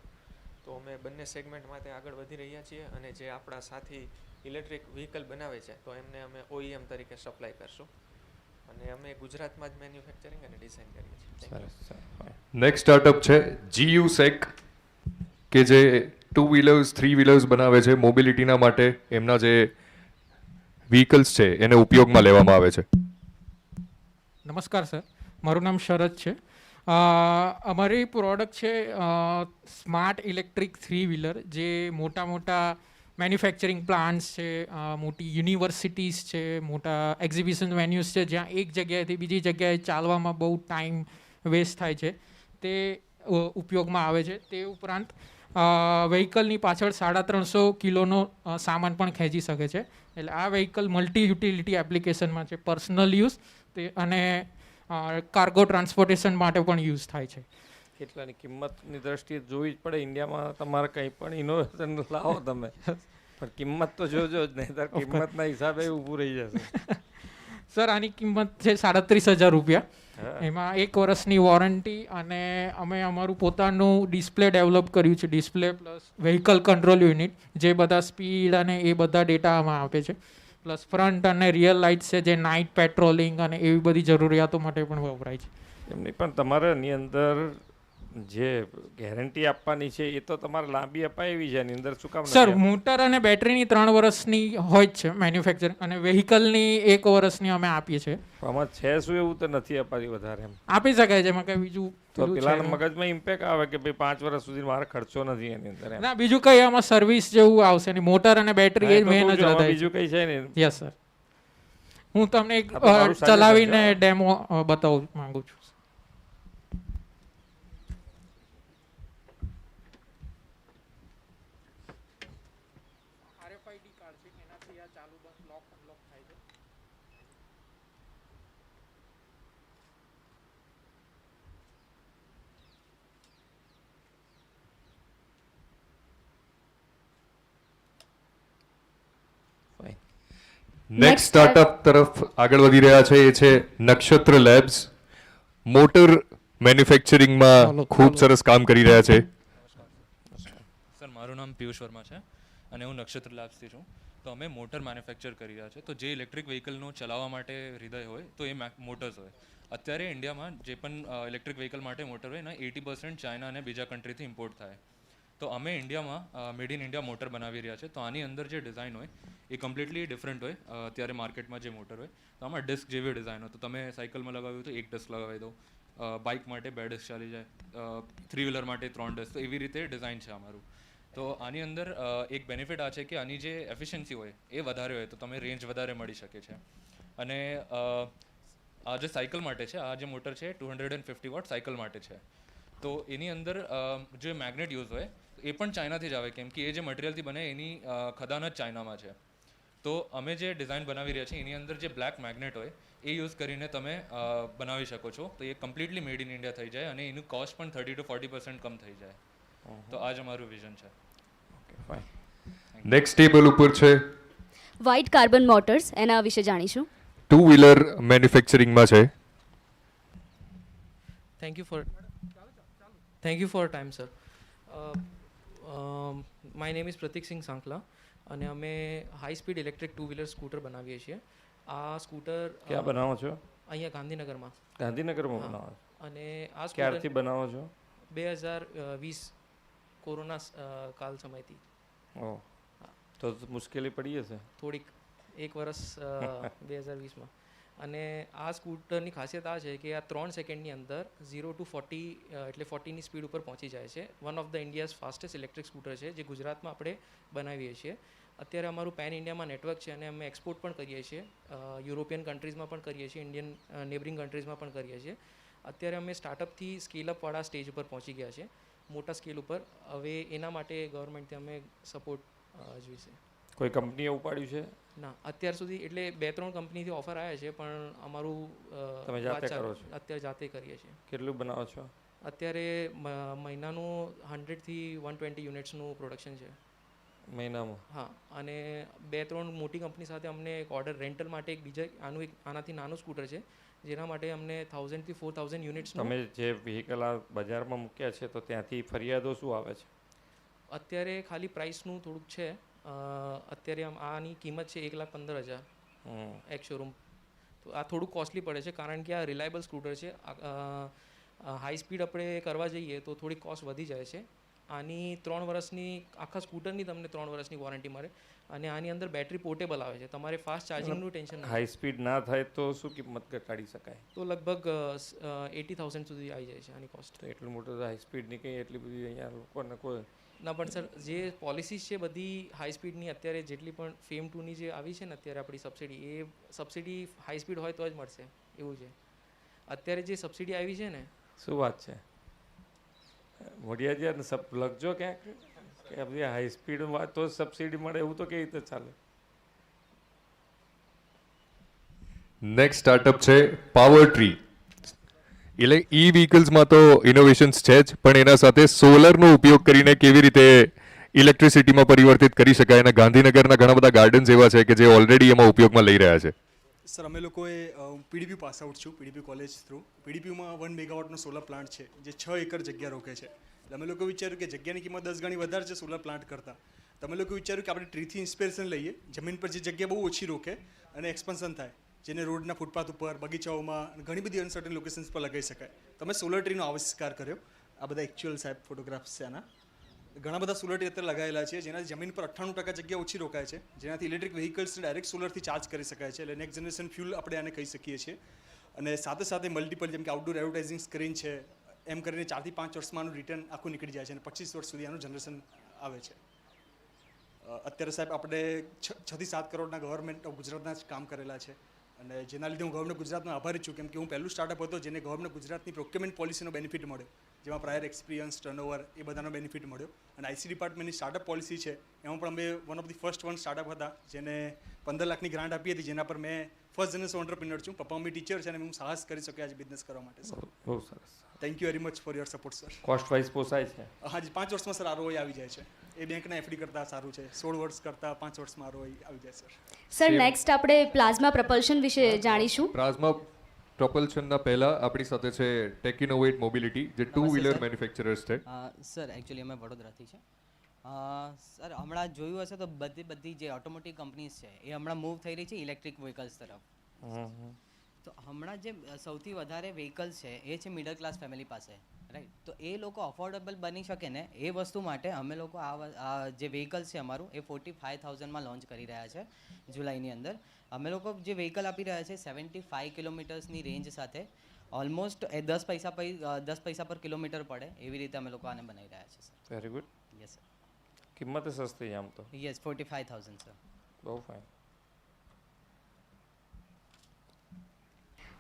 તો અમે બંને સેગમેન્ટ માટે આગળ વધી રહ્યા છીએ. અને જે આપણા સાથી ઇલેક્ટ્રિક વ્હીકલ બનાવે છે તો એમને અમે OEM તરીકે સપ્લાય કરશું અને અમે ગુજરાતમાં જ મેન્યુફેક્ચરિંગ અને ડિઝાઇન કરીએ છીએ. નેક્સ્ટ સ્ટાર્ટઅપ છે GUSEC કે જે 2 વ્હીલર્સ, 3 વ્હીલર્સ બનાવે છે. મોબિલિટીના માટે એમના જે વ્હીકલ્સ છે એને ઉપયોગમાં લેવામાં આવે છે. નમસ્કાર સર, મારું નામ શરદ છે. અમારી પ્રોડક્ટ છે સ્માર્ટ ઇલેક્ટ્રિક 3 વ્હીલર, જે મોટા મેન્યુફેક્ચરિંગ પ્લાન્ટ્સ છે, મોટી યુનિવર્સિટીઝ છે, મોટા એક્ઝિબિશન વેન્યુઝ છે જ્યાં એક જગ્યાએથી બીજી જગ્યાએ ચાલવામાં બહુ ટાઈમ વેસ્ટ થાય છે. તે ઉપયોગમાં આવે છે. તે ઉપરાંત વ્હીકલની પાછળ 350 કિલોનો સામાન પણ ખેંચી શકે છે. એટલે આ વ્હીકલ મલ્ટી યુટિલિટી એપ્લિકેશનમાં છે, પર્સનલ યુઝ તે અને કાર્ગો ટ્રાન્સપોર્ટેશન માટે પણ યુઝ થાય છે. કેટલાની કિંમતની દ્રષ્ટિએ જોવી જ પડે. ઇન્ડિયામાં તમારે કંઈ પણ ઇનોવેશન લાવો તમે, પણ કિંમત તો જોજો જ નહીં, તાર કિંમતના હિસાબે ઊભું રહી જશે. સર આની કિંમત છે 37,000 રૂપિયા. એમાં 1 વર્ષની વોરંટી અને અમે અમારું પોતાનું ડિસ્પ્લે ડેવલપ કર્યું છે, display plus vehicle control unit, જે બધા સ્પીડ અને એ બધા ડેટા આમાં આપે છે. પ્લસ ફ્રન્ટ અને રિયલ લાઇટ્સ છે, જે નાઇટ પેટ્રોલિંગ અને એવી બધી જરૂરિયાતો માટે પણ વપરાય છે. એમ નહીં, પણ તમારે એની અંદર જે ગેરંટી આપવાની છે એ તો તમારે લાંબી અપાય એવી છે. એની અંદર શું કામ સર મોટર અને બેટરીની 3 વર્ષની હોય જ છે મેન્યુફેક્ચર, અને વ્હીકલની 1 વર્ષની અમે આપીએ છીએ. આમાં છે શું એવું તો નથી અપાતી વધારે? એમ આપી શકાય છે, એમાં કંઈ બીજું તો પેલાના મગજમાં ઇમ્પેક્ટ આવે કે ભાઈ 5 વર્ષ સુધી મારે ખર્ચો નથી એની અંદર. ના, બીજું કંઈ આમાં સર્વિસ જેવું આવશે નહીં. મોટર અને બેટરી એ મેન જ વધારે. બીજું કંઈ છે ને? યસ સર, હું તમને એક ચલાવીને ડેમો બતાવવા માંગુ છું. નેક્સ્ટ સ્ટાર્ટઅપ તરફ આગળ વધી રહ્યા છે એ છે નક્ષત્ર લેબ્સ. મોટર મેન્યુફેક્ચરિંગમાં ખૂબ સરસ કામ કરી રહ્યા છે. સર મારું નામ પિયુષ વર્મા છે અને હું નક્ષત્ર લેબ્સથી છું. તો અમે મોટર મેન્યુફેક્ચર કરી રહ્યા છે. તો જે ઇલેક્ટ્રિક વ્હીકલનું ચલાવવા માટે હૃદય હોય તો એ મોટર્સ હોય. અત્યારે ઇન્ડિયામાં જે પણ ઇલેક્ટ્રિક વ્હીકલ માટે મોટર હોય એના 80% ચાઇના અને બીજા કન્ટ્રીથી ઇમ્પોર્ટ થાય. તો અમે ઇન્ડિયામાં મેડ ઇન ઇન્ડિયા મોટર બનાવી રહ્યા છે. તો આની અંદર જે ડિઝાઇન હોય એ કમ્પ્લીટલી ડિફરન્ટ હોય. અત્યારે માર્કેટમાં જે મોટર હોય તો આમાં ડિસ્ક જેવી ડિઝાઇન હોય. તો તમે સાયકલમાં લગાવ્યું તો 1 ડિસ્ક લગાવી દો, બાઇક માટે 2 ડિસ્ક ચાલી જાય, 3 વ્હીલર માટે 3 ડિસ્ક. તો એવી રીતે ડિઝાઇન છે અમારું. તો આની અંદર એક બેનિફિટ આ છે કે આની જે એફિશિયન્સી હોય એ વધારે હોય, તો તમે રેન્જ વધારે મળી શકે છે. અને આ જે સાયકલ માટે છે, આ જે મોટર છે 250 વોટ સાયકલ માટે છે. તો એની અંદર જે મેગ્નેટ યુઝ હોય એ પણ ચાઇનાથી જ આવે, કેમ કે એ જે મટીરિયલથી બને એની ખદાન જ ચાઇનામાં છે. તો અમે જે ડિઝાઇન બનાવી રહ્યા છીએ એની અંદર જે બ્લેક મેગ્નેટ હોય એ યુઝ કરીને તમે બનાવી શકો છો. તો એ કમ્પ્લીટલી મેડ ઇન ઇન્ડિયા થઈ જાય અને એનું કોસ્ટ પણ 30 to 40% કમ થઈ જાય. તો આ જ અમારું વિઝન છે. નેક્સ્ટ ટેબલ ઉપર છે વ્હાઇટ કાર્બન મોટર્સ, એના વિશે જાણીશું. 2 વ્હીલર મેન્યુફેક્ચરિંગમાં છે. Thank you for time, sir. My name is Pratik Singh Sankla અને અમે high speed electric 2 wheeler scooter બનાવીએ છીએ. આ સ્કૂટર ક્યાં બનાવો છો? અહીંયા ગાંધીનગરમાં. ગાંધીનગરમાં બનાવો? અને આ ક્યારથી બનાવો છો? 2020 કોરોના કાલ સમયથી. ઓહ, તો મુશ્કેલી પડી હશે થોડીક, 1 વર્ષ 2020માં. અને આ સ્કૂટરની ખાસિયત આ છે કે આ 3 સેકન્ડની અંદર 0 to 40 એટલે 40ની સ્પીડ ઉપર પહોંચી જાય છે. One of the India's fastest electric scooter છે, જે ગુજરાતમાં આપણે બનાવીએ છીએ. અત્યારે અમારું પેન ઇન્ડિયામાં નેટવર્ક છે અને અમે એક્સપોર્ટ પણ કરીએ છીએ. યુરોપિયન કન્ટ્રીઝમાં પણ કરીએ છીએ, ઇન્ડિયન નેબરિંગ કન્ટ્રીઝમાં પણ કરીએ છીએ. અત્યારે અમે સ્ટાર્ટઅપથી સ્કેલઅપવાળા સ્ટેજ ઉપર પહોંચી ગયા છે, મોટા સ્કેલ ઉપર. હવે એના માટે ગવર્મેન્ટથી અમે સપોર્ટ જોઈશે. કોઈ કંપનીએ ઉપાડ્યું છે? ના, અત્યાર સુધી એટલે 2-3 કંપનીથી ઓફર આવ્યા છે, પણ અમારું તમે જાતે કરો છો? અત્યારે જાતે કરીએ છીએ. કેટલું બનાવો છો? અત્યારે મહિનાનું 100 થી 120 યુનિટ્સનું પ્રોડક્શન છે મહિનામાં. હા, અને 2-3 મોટી કંપની સાથે અમને એક ઓર્ડર રેન્ટલ માટે એક આનાથી નાનું સ્કૂટર છે, જેના માટે અમને 1000 થી 4000 યુનિટ્સ. તમે જે વ્હીકલ આ બજારમાં મૂક્યા છે તો ત્યાંથી ફરિયાદો શું આવે છે? અત્યારે ખાલી પ્રાઇસનું થોડુંક છે. અત્યારે આની કિંમત છે 1,15,000 એક શોરૂમ. તો આ થોડુંક કોસ્ટલી પડે છે, કારણ કે આ રિલાયબલ સ્કૂટર છે. હાઈ સ્પીડ આપણે કરવા જઈએ તો થોડીક કોસ્ટ વધી જાય છે. આની 3 વર્ષની આખા સ્કૂટરની તમને 3 વર્ષની વોરંટી મળે, અને આની અંદર બેટરી પોર્ટેબલ આવે છે. તમારે ફાસ્ટ ચાર્જિંગનું ટેન્શન નહીં. હાઈ સ્પીડ ના થાય તો શું કિંમત ઘટાડી શકાય? તો લગભગ 80,000 સુધી આવી જાય છે આની કોસ્ટ. તો એટલું મોટું હાઈ સ્પીડની કંઈ એટલી બધી અહીંયા લોકોને કોઈ ના, પણ સર જે પોલિસીસ છે બધી હાઈ સ્પીડની, અત્યારે જેટલી પણ FAME 2ની જે આવી છે ને અત્યારે આપણી સબસિડી, એ સબસિડી હાઈ સ્પીડ હોય તો જ મળશે એવું છે. અત્યારે જે સબસિડી આવી છે ને, શું વાત છે? મોડિયાજી સબ લખજો ક્યાંક કે બધી હાઈ સ્પીડમાં તો સબસિડી મળે, એવું તો કેવી રીતે ચાલે? નેક્સ્ટ સ્ટાર્ટઅપ છે પાવર ટ્રી. એટલે ઈ વ્હીકલ્સમાં તો ઇનોવેશન્સ છે જ, પણ એના સાથે સોલરનો ઉપયોગ કરીને કેવી રીતે ઇલેક્ટ્રિસિટીમાં પરિવર્તિત કરી શકાય, અને ગાંધીનગરના ઘણા બધા ગાર્ડન્સ એવા છે કે જે ઓલરેડી એમાં ઉપયોગમાં લઈ રહ્યા છે. સર અમે લોકોએ પીડીપી પાસ આઉટ છું, પીડીપી કોલેજ થ્રુ. પીડીપીયુમાં 1 મેગાવોટનો સોલર પ્લાન્ટ છે જે 6 એકર જગ્યા રોકે છે. એટલે અમે લોકો વિચાર્યું કે જગ્યાની કિંમત 10 ગણી વધારે છે સોલર પ્લાન્ટ કરતાં. તો અમે લોકો વિચાર્યું કે આપણે ટ્રીથી ઇન્સ્પિરેશન લઈએ, જમીન પર જે જગ્યા બહુ ઓછી રોકે અને એક્સપેન્શન થાય, જેને રોડના ફૂટપાથ ઉપર, બગીચાઓમાં ઘણી બધી અનસર્ટન લોકેશન્સ પર લગાવી શકાય. તો અમે સોલર ટ્રીનો આવિષ્કાર કર્યો. આ બધા એકચ્યુઅલ સાહેબ ફોટોગ્રાફ્સ છે આના. ઘણા બધા સોલર ટ્રી અત્યારે લગાવેલા છે, જેનાથી જમીન પર 98% જગ્યા ઓછી રોકાય છે, જેનાથી ઇલેક્ટ્રિક વ્હીકલ્સને ડાયરેક્ટ સોલરથી ચાર્જ કરી શકાય છે. એટલે નેક્સ્ટ જનરેશન ફ્યુલ આપણે આને કહી શકીએ છીએ. અને સાથે સાથે મલ્ટિપલ, જેમ કે આઉટડોર એડવર્ટાઇઝિંગ સ્ક્રીન છે, એમ કરીને 4 થી 5 વર્ષમાં આનું રિટર્ન આખું નીકળી જાય છે અને 25 વર્ષ સુધી આનું જનરેશન આવે છે. અત્યારે સાહેબ આપણે 6 થી 7 કરોડના ગવર્મેન્ટ ઓફ ગુજરાતના જ કામ કરેલા છે, અને જેના લીધે હું ગવર્મેન્ટ ગુજરાતનો આભારી છું, કેમ કે હું પહેલું સ્ટાર્ટઅપ હતો જેને ગવર્મેન્ટ ગુજરાતની પ્રોક્યુરમેન્ટ પોલિસીનો બેનિફિટ મળ્યો, જેમાં પ્રાયર એક્સપિરિયન્સ, ટર્નઓવર એ બધાનો બેનિફિટ મળ્યો. અને આઈસી ડિપાર્ટમેન્ટની સ્ટાર્ટઅપ પોલિસી છે, એમાં પણ અમે one of the first startup હતા જેને 15 લાખની ગ્રાન્ટ આપી હતી, જેના પર મેં ફર્સ્ટ જનરેશન ઓન્ટરપ્રિનર છું. પપ્પા મમ્મી ટીચર છે અને હું સાહસ કરી શક્યો આજે બિઝનેસ કરવા માટે. સર બહુ સરસ. Thank you very much for your support sir. Cost wise પોસાય છે? હાજી, 5 વર્ષમાં સર આરઓઆઈ આવી જાય છે. એ બેંકના એફડી કરતાં સારું છે. 16 વર્ષ કરતાં 5 વર્ષમાં આરઓઆઈ આવી જાય સર. સર નેક્સ્ટ આપણે પ્લાઝમા પ્રપલ્શન વિશે જાણીશું. પ્લાઝમા પ્રપલ્શનના પહેલા આપણી સાથે છે ટેકિનોવેટ મોબિલિટી, જે 2 વ્હીલર મેન્યુફેક્ચરર્સ છે. સર એકચ્યુઅલી અમે વડોદરાથી છે. સર હમણાં જોયું હશે તો બધી જે ઓટોમોટિવ કંપનીઝ છે એ હમણાં મૂવ થઈ રહી છે ઇલેક્ટ્રિક વ્હીકલ્સ તરફ. તો હમણાં જે સૌથી વધારે વ્હીકલ્સ છે એ છે મિડલ ક્લાસ ફેમિલી પાસે, રાઈટ? તો એ લોકો અફોર્ડેબલ બની શકે ને એ વસ્તુ માટે અમે લોકો આ જે વ્હીકલ્સ છે અમારું એ 45,000માં લોન્ચ કરી રહ્યા છે જુલાઈની અંદર. અમે લોકો જે વ્હીકલ આપી રહ્યા છે 75 કિલોમીટર્સની રેન્જ સાથે, ઓલમોસ્ટ 10 પૈસા પર કિલોમીટર પડે એવી રીતે અમે લોકો આને બનાવી રહ્યા છે. Very good. Yes sir. કિંમત સસ્તી આમ તો? Yes, 45,000 sir. બહુ ફાઇન.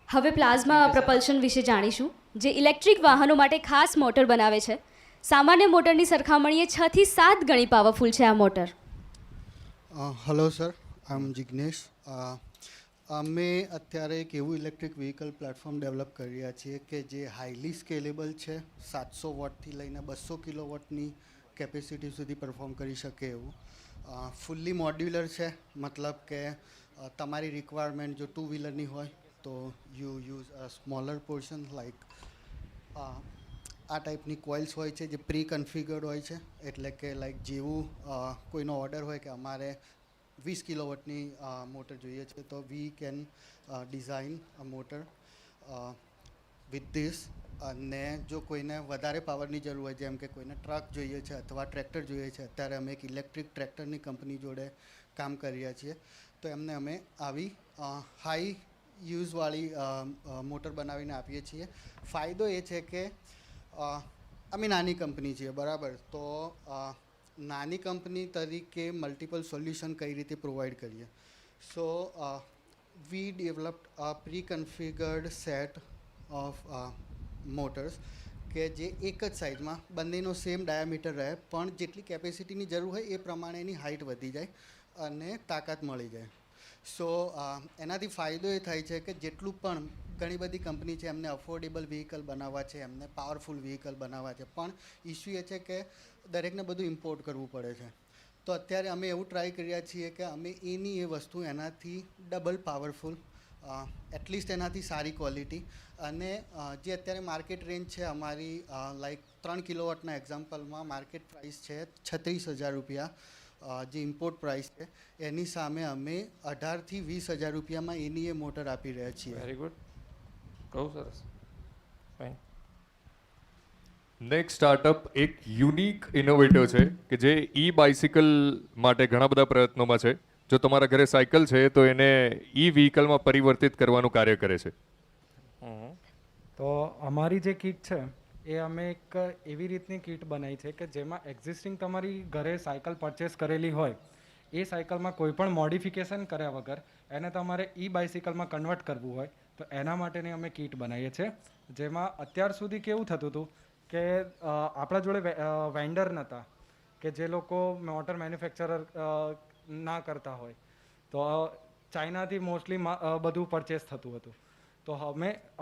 હવે પ્લાઝમા પ્રપલ્શન વિશે જાણીશું, જે ઇલેક્ટ્રિક વાહનો માટે ખાસ મોટર બનાવે છે. સામાન્ય મોટરની સરખામણીએ 6 થી 7 ગણી પાવરફુલ છે આ મોટર. હેલો સર, આઈ એમ જિગ્નેશ. અમે અત્યારે એક એવું ઇલેક્ટ્રિક વ્હીકલ પ્લેટફોર્મ ડેવલપ કરી રહ્યા છીએ કે જે હાઈલી સ્કેલેબલ છે, 700 વોટથી લઈને 200 કિલોવોટની કેપેસિટી સુધી પરફોર્મ કરી શકે એવું. ફૂલ્લી મોડ્યુલર છે, મતલબ કે તમારી રિક્વાયરમેન્ટ જો 2 વ્હીલરની હોય તો you use a smaller portion like આ ટાઈપની કોઇલ્સ હોય છે જે પ્રી કન્ફિગર્ડ હોય છે. એટલે કે લાઈક જેવું કોઈનો ઓર્ડર હોય કે અમારે 20 કિલોવોટની મોટર જોઈએ છે તો we can design a motor with this. અને જો કોઈને વધારે પાવરની જરૂર હોય, જેમ કે કોઈને ટ્રક જોઈએ છે અથવા ટ્રેક્ટર જોઈએ છે, અત્યારે અમે એક ઇલેક્ટ્રિક ટ્રેક્ટરની કંપની જોડે કામ કરી રહ્યા છીએ, તો એમને અમે આવી હાઈ યુઝવાળી મોટર બનાવીને આપીએ છીએ. ફાયદો એ છે કે અમે નાની કંપની છીએ, બરાબર? તો નાની કંપની તરીકે મલ્ટિપલ સોલ્યુશન કઈ રીતે પ્રોવાઈડ કરીએ. So we developed a pre configured set of motors કે જે એક જ સાઇઝમાં બંનેનો સેમ ડાયામીટર રહે, પણ જેટલી કેપેસિટીની જરૂર હોય એ પ્રમાણે એની હાઇટ વધી જાય અને તાકાત મળી જાય. સો એનાથી ફાયદો એ થાય છે કે જેટલું પણ ઘણી બધી કંપની છે એમને અફોર્ડેબલ વ્હીકલ બનાવવા છે, એમને પાવરફુલ વ્હીકલ બનાવવા છે, પણ ઇસ્યુ એ છે કે દરેકને બધું ઇમ્પોર્ટ કરવું પડે છે. તો અત્યારે અમે એવું ટ્રાય કર્યા છીએ કે અમે એની એ વસ્તુ એનાથી ડબલ પાવરફુલ, એટલીસ્ટ એનાથી સારી ક્વોલિટી, અને જે અત્યારે માર્કેટ રેન્જ છે અમારી લાઈક 3 કિલોવોટના એક્ઝામ્પલમાં માર્કેટ પ્રાઇસ છે 36,000 રૂપિયા, જે ઇમ્પોર્ટ પ્રાઇસ છે એની સામે અમે 18,000 થી 20,000 રૂપિયામાં એની એ મોટર આપી રહ્યા છીએ. વેરી ગુડ, બહુ સરસ. ફાઇન. નેક્સ્ટ સ્ટાર્ટઅપ એક યુનિક ઇનોવેટિવ છે કે જે ઈ બાઇસિકલ માટે ઘણા બધા પ્રયત્નોમાં છે. જો તમારા ઘરે સાયકલ છે તો એને ઈ વ્હીકલમાં પરિવર્તિત કરવાનું કાર્ય કરે છે. તો અમારી જે કીટ છે એ અમે એક એવી રીતની કીટ બનાવી છે કે જેમાં એક્ઝિસ્ટિંગ તમારી ઘરે સાયકલ પરચેસ કરેલી હોય એ સાયકલમાં કોઈ પણ મોડિફિકેશન કર્યા વગર એને તમારે ઈ બાઇસિકલમાં કન્વર્ટ કરવું હોય તો એના માટેની અમે કીટ બનાવીએ છીએ. જેમાં અત્યાર સુધી કેવું થતું હતું કે આપણા જોડે વેન્ડર નહોતા કે જે લોકો મોટર મેન્યુફેક્ચરર ના કરતા હોય, તો ચાઇનાથી મોસ્ટલી બધું પરચેસ થતું હતું. તો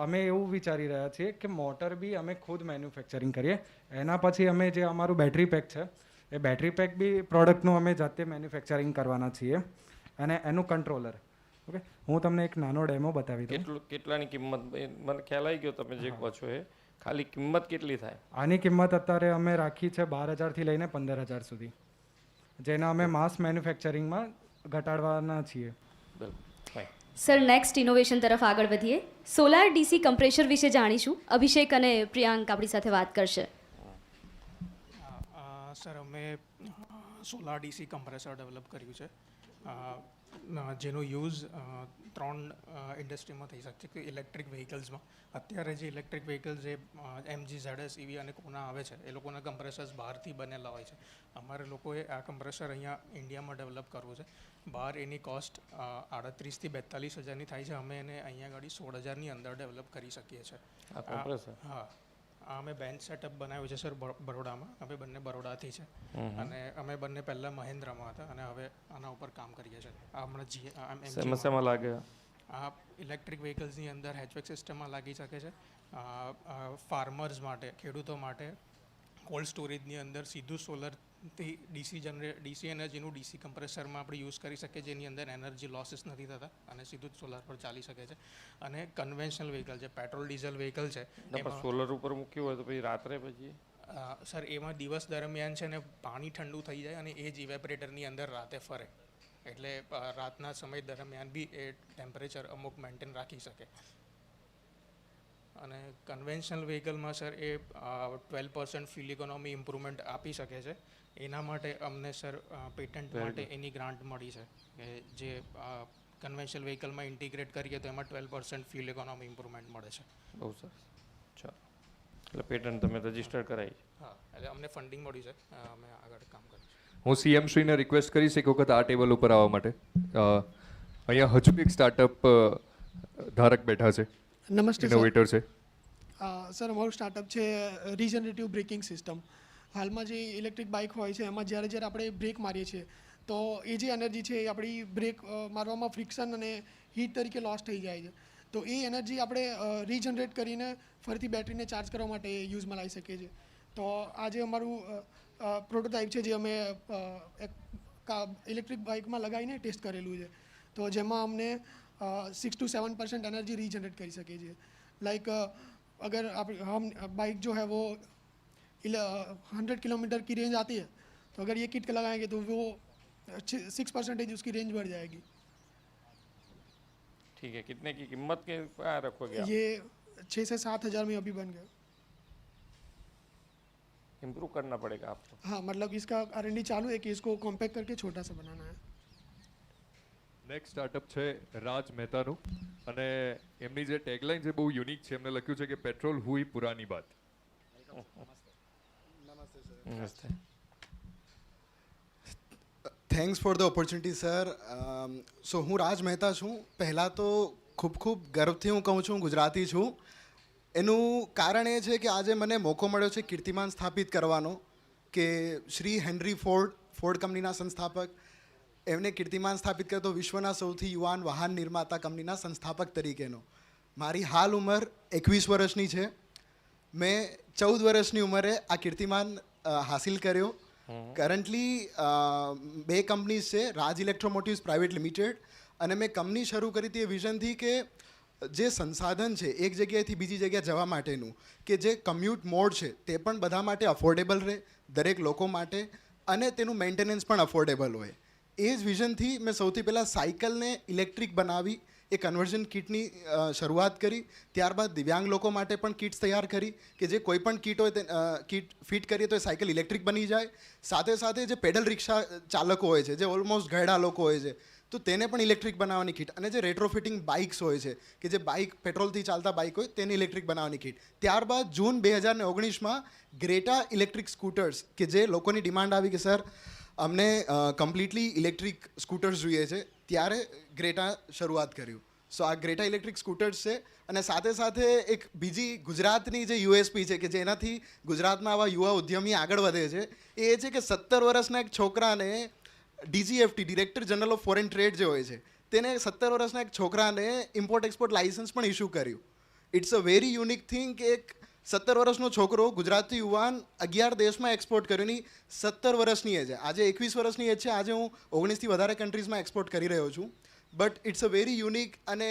અમે એવું વિચારી રહ્યા છીએ કે મોટર બી અમે ખુદ મેન્યુફેક્ચરિંગ કરીએ. એના પછી અમે જે અમારું બેટરી પેક છે એ બેટરી પેક બી પ્રોડક્ટનું અમે જાતે મેન્યુફેક્ચરિંગ કરવાના છીએ, અને એનું કંટ્રોલર. ઓકે, હું તમને એક નાનો ડેમો બતાવી દઉં. કેટલાની કિંમત મને ખ્યાલ આવી ગયો તમે જે કહો છો એ, ખાલી કિંમત કેટલી થાય? આની કિંમત અત્યારે અમે રાખી છે 12,000થી લઈને 15,000 સુધી, જેના અમે માસ મેન્યુફેક્ચરિંગમાં ઘટાડવાના છીએ. સર, નેક્સ્ટ ઇનોવેશન તરફ આગળ વધીએ. સોલાર ડીસી કમ્પ્રેશર વિશે જાણીશું. અભિષેક અને પ્રિયાંક આપણી સાથે વાત કરશે. સર, અમે સોલાર ડીસી કમ્પ્રેસર ડેવલપ કર્યું છે, જેનો યુઝ 3 ઇન્ડસ્ટ્રીમાં થઈ શકે છે. ઇલેક્ટ્રિક વ્હીકલ્સમાં અત્યારે જે ઇલેક્ટ્રિક વ્હીકલ્સ જે MG, ZS, EV અને કોના આવે છે એ લોકોના કમ્પ્રેસર્સ બહારથી બનેલા હોય છે. અમારે લોકોએ આ કમ્પ્રેસર અહીંયા ઇન્ડિયામાં ડેવલપ કરવું છે. બહાર એની કોસ્ટ 38,000 થી 42,000ની થાય છે. અમે એને અહીંયા આગળ 16,000ની અંદર ડેવલપ કરી શકીએ છીએ. હા, અમે બેન્ચ સેટઅપ બનાવ્યું છે સર બરોડામાં. અમે બંને બરોડાથી છે, અને અમે બંને પહેલાં મહેન્દ્રમાં હતા અને હવે આના ઉપર કામ કરીએ છીએ. સમસ્યામાં લાગે આ ઇલેક્ટ્રિક વ્હીકલ્સની અંદર હેચબેક સિસ્ટમમાં લાગી શકે છે. ફાર્મર્સ માટે, ખેડૂતો માટે કોલ્ડ સ્ટોરેજની અંદર સીધું સોલરથી ડીસી એનર્જીનું ડીસી કમ્પ્રેસરમાં આપણે યુઝ કરી શકીએ, જેની અંદર એનર્જી લોસીસ નથી થતા અને સીધું જ સોલર પર ચાલી શકે છે. અને કન્વેન્શનલ વ્હીકલ છે, પેટ્રોલ ડીઝલ વ્હીકલ છે, એમાં સોલર ઉપર મૂક્યું હોય તો પછી રાત્રે પછી સર એમાં દિવસ દરમિયાન છે ને પાણી ઠંડુ થઈ જાય અને એ જ ઇવેપરેટરની અંદર રાતે ફરે, એટલે રાતના સમય દરમિયાન બી એ ટેમ્પરેચર અમુક મેન્ટેન રાખી શકે. અને કન્વેન્શનલ વ્હીકલમાં સર એ 12% ફ્યુલ ઇકોનોમી ઇમ્પ્રુવમેન્ટ આપી શકે છે. એના માટે અમને સર પેટન્ટ માટે એની ગ્રાન્ટ મળી છે કે જે કન્વેન્શનલ વ્હીકલમાં ઇન્ટિગ્રેટ કરીએ તો એમાં 12% ફ્યુલ ઇકોનોમી ઇમ્પ્રુવમેન્ટ મળે છે. બહુ સરસ. ચાલો, એટલે પેટન્ટ તમે રજીસ્ટર કરાવી? હા, એટલે અમને ફંડિંગ મળ્યું છે, અમે આગળ કામ કરીશું. હું CM શ્રીને રિક્વેસ્ટ કરીશ એક વખત આ ટેબલ ઉપર આવવા માટે. અહીંયા હજુ એક સ્ટાર્ટઅપ ધારક બેઠા છે. નમસ્તે ઇનોવેટર છે. સર, અમારું સ્ટાર્ટઅપ છે રિજનરેટિવ બ્રેકિંગ સિસ્ટમ. હાલમાં જે ઇલેક્ટ્રિક બાઇક હોય છે એમાં જ્યારે આપણે બ્રેક મારીએ છીએ તો એ જે એનર્જી છે એ આપણી બ્રેક મારવામાં ફ્રિક્શન અને હીટ તરીકે લોસ થઈ જાય છે. તો એ એનર્જી આપણે રીજનરેટ કરીને ફરીથી બેટરીને ચાર્જ કરવા માટે યુઝમાં લાવી શકીએ છીએ. તો આ જે અમારું પ્રોટોટાઇપ છે જે અમે ઇલેક્ટ્રિક બાઇકમાં લગાવીને ટેસ્ટ કરેલું છે, તો જેમાં અમને 6 to 7% एनर्जी रीजनरेट कर सके जी. लाइक अगर आप हम बाइक जो है वो 100 किलोमीटर की रेंज आती है, तो अगर ये किट लगाएंगे तो वो 6% उसकी रेंज बढ़ जाएगी. ठीक है, कितने की कीमत के क्या रखोगे आप? ये 6 से 7 हज़ार में अभी बन गया. इम्प्रूव करना पड़ेगा आपको? हाँ, मतलब इसका R&D चालू है कि इसको कॉम्पैक्ट करके छोटा सा बनाना है. નેક્સ્ટ સ્ટાર્ટઅપ છે રાજ મહેતાનું, અને એમની જે ટેગલાઇન છે બહુ યુનિક છે. એમને લખ્યું છે કે પેટ્રોલ હુઈ પુરાની બાત. નમસ્તે. Thanks for the opportunity sir. So હું રાજ મહેતા છું. પહેલાં તો ખૂબ ગર્વથી હું કહું છું ગુજરાતી છું. એનું કારણ એ છે કે આજે મને મોકો મળ્યો છે કીર્તિમાન સ્થાપિત કરવાનો, કે શ્રી હેનરી ફોર્ડ કંપનીના સંસ્થાપક, એમને કીર્તિમાન સ્થાપિત કરતો વિશ્વના સૌથી યુવાન વાહન નિર્માતા કંપનીના સંસ્થાપક તરીકેનો. મારી હાલ ઉંમર 21 વર્ષની છે. મેં 14 વર્ષની ઉંમરે આ કીર્તિમાન હાસિલ કર્યો. કરન્ટલી 2 કંપનીઝ છે, રાજ ઇલેક્ટ્રોમોટિવ્સ પ્રાઇવેટ લિમિટેડ, અને મેં કંપની શરૂ કરી હતી એ વિઝનથી કે જે સંસાધન છે એક જગ્યાએથી બીજી જગ્યાએ જવા માટેનું, કે જે કમ્યુટ મોડ છે તે પણ બધા માટે અફોર્ડેબલ રહે, દરેક લોકો માટે, અને તેનું મેન્ટેનન્સ પણ અફોર્ડેબલ હોય. એ જ વિઝનથી મેં સૌથી પહેલાં સાયકલને ઇલેક્ટ્રિક બનાવી એ કન્વર્ઝન કિટની શરૂઆત કરી. ત્યારબાદ દિવ્યાંગ લોકો માટે પણ કિટ્સ તૈયાર કરી કે જે કોઈ પણ કિટ હોય તે કિટ ફિટ કરીએ તો એ સાયકલ ઇલેક્ટ્રિક બની જાય. સાથે સાથે જે પેડલ રિક્ષા ચાલકો હોય છે, જે ઓલમોસ્ટ ઘરડા લોકો હોય છે, તો તેને પણ ઇલેક્ટ્રિક બનાવવાની કિટ. અને જે રેટ્રોફિટિંગ બાઇક્સ હોય છે, કે જે બાઇક પેટ્રોલથી ચાલતા બાઇક હોય તેને ઇલેક્ટ્રિક બનાવવાની કિટ. ત્યારબાદ જૂન 2019માં ગ્રેટા ઇલેક્ટ્રિક સ્કૂટર્સ, કે જે લોકોની ડિમાન્ડ આવી કે સર અમને કમ્પ્લીટલી ઇલેક્ટ્રિક સ્કૂટર્સ જોઈએ છે, ત્યારે ગ્રેટા શરૂઆત કર્યું. સો આ ગ્રેટા ઇલેક્ટ્રિક સ્કૂટર્સ છે. અને સાથે સાથે એક બીજી ગુજરાતની જે યુએસપી છે કે જેનાથી ગુજરાતમાં આવા યુવા ઉદ્યમી આગળ વધે છે એ છે કે 17 વર્ષના એક છોકરાને DGFT director general of foreign trade જે હોય છે તેને 17 વર્ષના એક છોકરાને ઇમ્પોર્ટ એક્સપોર્ટ લાઇસન્સ પણ ઇસ્યુ કર્યું. It's a very unique thing કે એક 17 વર્ષનો છોકરો ગુજરાતી યુવાન 11 દેશમાં એક્સપોર્ટ કર્યું ની 17 વર્ષની એજ છે. આજે 21 વર્ષની એજ છે. આજે હું 19થી વધારે કન્ટ્રીઝમાં એક્સપોર્ટ કરી રહ્યો છું. But it's a very unique અને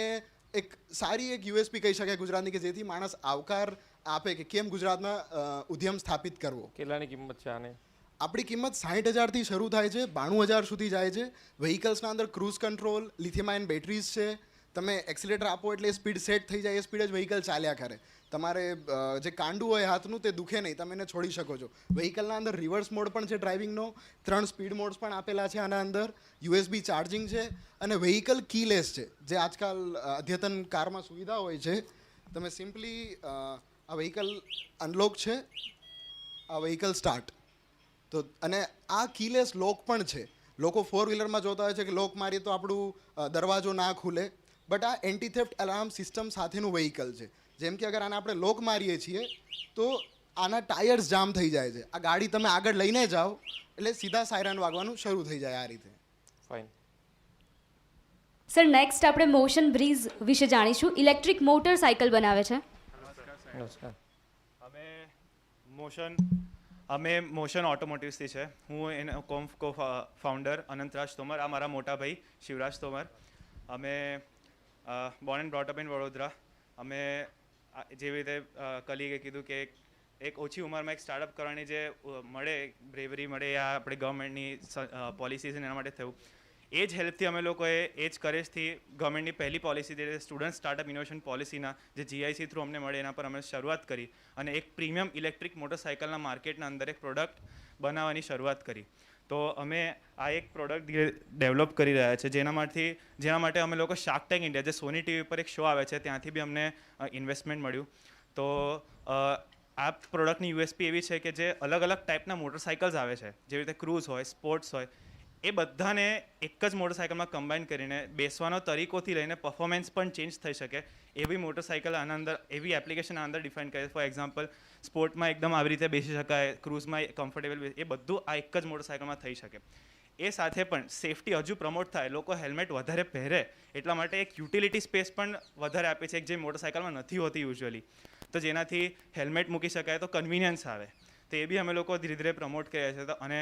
એક સારી એક યુએસપી કહી શકાય ગુજરાતની કે જેથી માણસ આવકાર આપે કે કેમ ગુજરાતમાં ઉદ્યમ સ્થાપિત કરવો. કેટલાની કિંમત છે આને? આપણી કિંમત 60,000થી શરૂ થાય છે, 92,000 સુધી જાય છે. વ્હીકલ્સના અંદર cruise control, lithium ion batteries છે. તમે એક્સિલેટર આપો એટલે સ્પીડ સેટ થઈ જાય, એ સ્પીડ જ વ્હીકલ ચાલ્યા કરે. તમારે જે કાંડું હોય હાથનું તે દુખે નહીં, તમે એને છોડી શકો છો. વ્હીકલના અંદર રિવર્સ મોડ પણ છે ડ્રાઇવિંગનો, 3 સ્પીડ મોડ્સ પણ આપેલા છે આના અંદર, USB ચાર્જિંગ છે અને વ્હીકલ કીલેસ છે જે આજકાલ અદ્યતન કારમાં સુવિધા હોય છે. તમે સિમ્પલી આ વ્હીકલ અનલોક છે, આ વ્હીકલ સ્ટાર્ટ તો અને આ કીલેસ લોક પણ છે. લોકો 4 વ્હીલરમાં જોતા હોય છે કે લોક મારીએ તો આપણું દરવાજો ના ખુલે, બટ આ એન્ટી થેફ્ટ એલાર્મ સિસ્ટમ સાથેનું વ્હીકલ છે. જેમ કે અગર આને આપણે લોક મારીએ છીએ તો આના ટાયર્સ જામ થઈ જાય છે. આ ગાડી તમે આગળ લઈને જાઓ એટલે સીધા સાયરન વાગવાનું શરૂ થઈ જાય આ રીતે. ફાઇન. સર નેક્સ્ટ આપણે મોશન બ્રીઝ વિશે જાણીશું. ઇલેક્ટ્રિક મોટરસાયકલ બનાવે છે. નમસ્કાર. અમે મોશન ઓટોમોટિવ્સથી છે. હું એનો કો ફાઉન્ડર અનંતરાજ તોમર, આ મારા મોટા ભાઈ શિવરાજ તોમર. અમે Born and brought up in Vadodara. અમે જેવી રીતે કલીગે કીધું કે એક ઓછી ઉંમરમાં એક સ્ટાર્ટઅપ કરવાની જે મળે બ્રેવરી મળે આ આપણે ગવર્મેન્ટની પોલિસીસ એના માટે થયું. એ જ હેલ્પથી અમે લોકોએ એ જ કરેજથી ગવર્મેન્ટની પહેલી પોલિસી એટલે સ્ટુડન્ટ સ્ટાર્ટઅપ ઇનોવેશન પોલિસીના જે GIC થ્રુ અમને મળે એના પર અમે શરૂઆત કરી અને એક પ્રીમિયમ ઇલેક્ટ્રિક મોટરસાઇકલના માર્કેટના અંદર એક પ્રોડક્ટ બનાવવાની શરૂઆત કરી. તો અમે આ એક પ્રોડક્ટ ડેવલપ કરી રહ્યા છે જેના માટે અમે લોકો શાર્ક ટેન્ક ઇન્ડિયા જે સોની TV પર એક શો આવે છે ત્યાંથી બી અમને ઇન્વેસ્ટમેન્ટ મળ્યું. તો આ પ્રોડક્ટની USP એવી છે કે જે અલગ અલગ ટાઈપના મોટરસાઇકલ્સ આવે છે જેવી રીતે ક્રૂઝ હોય, સ્પોર્ટ્સ હોય, એ બધાને એક જ મોટરસાઇકલમાં કમ્બાઈન કરીને બેસવાનો તરીકોથી લઈને પરફોર્મન્સ પણ ચેન્જ થઈ શકે એવી મોટરસાઇકલ આના અંદર એવી એપ્લિકેશન આના અંદર ડિફાઇન કરે. ફોર એક્ઝામ્પલ સ્પોર્ટમાં એકદમ આવી રીતે બેસી શકાય, ક્રૂઝમાં કમ્ફર્ટેબલ, એ બધું આ એક જ મોટરસાઇકલમાં થઈ શકે. એ સાથે પણ સેફટી હજુ પ્રમોટ થાય, લોકો હેલ્મેટ વધારે પહેરે એટલા માટે એક યુટિલિટી સ્પેસ પણ વધારે આપે છે જે મોટરસાઇકલમાં નથી હોતી યુઝ્યુઅલી. તો જેનાથી હેલ્મેટ મૂકી શકાય તો કન્વિનિયન્સ આવે. તો એ બી અમે લોકો ધીરે ધીરે પ્રમોટ કર્યા છે. તો અને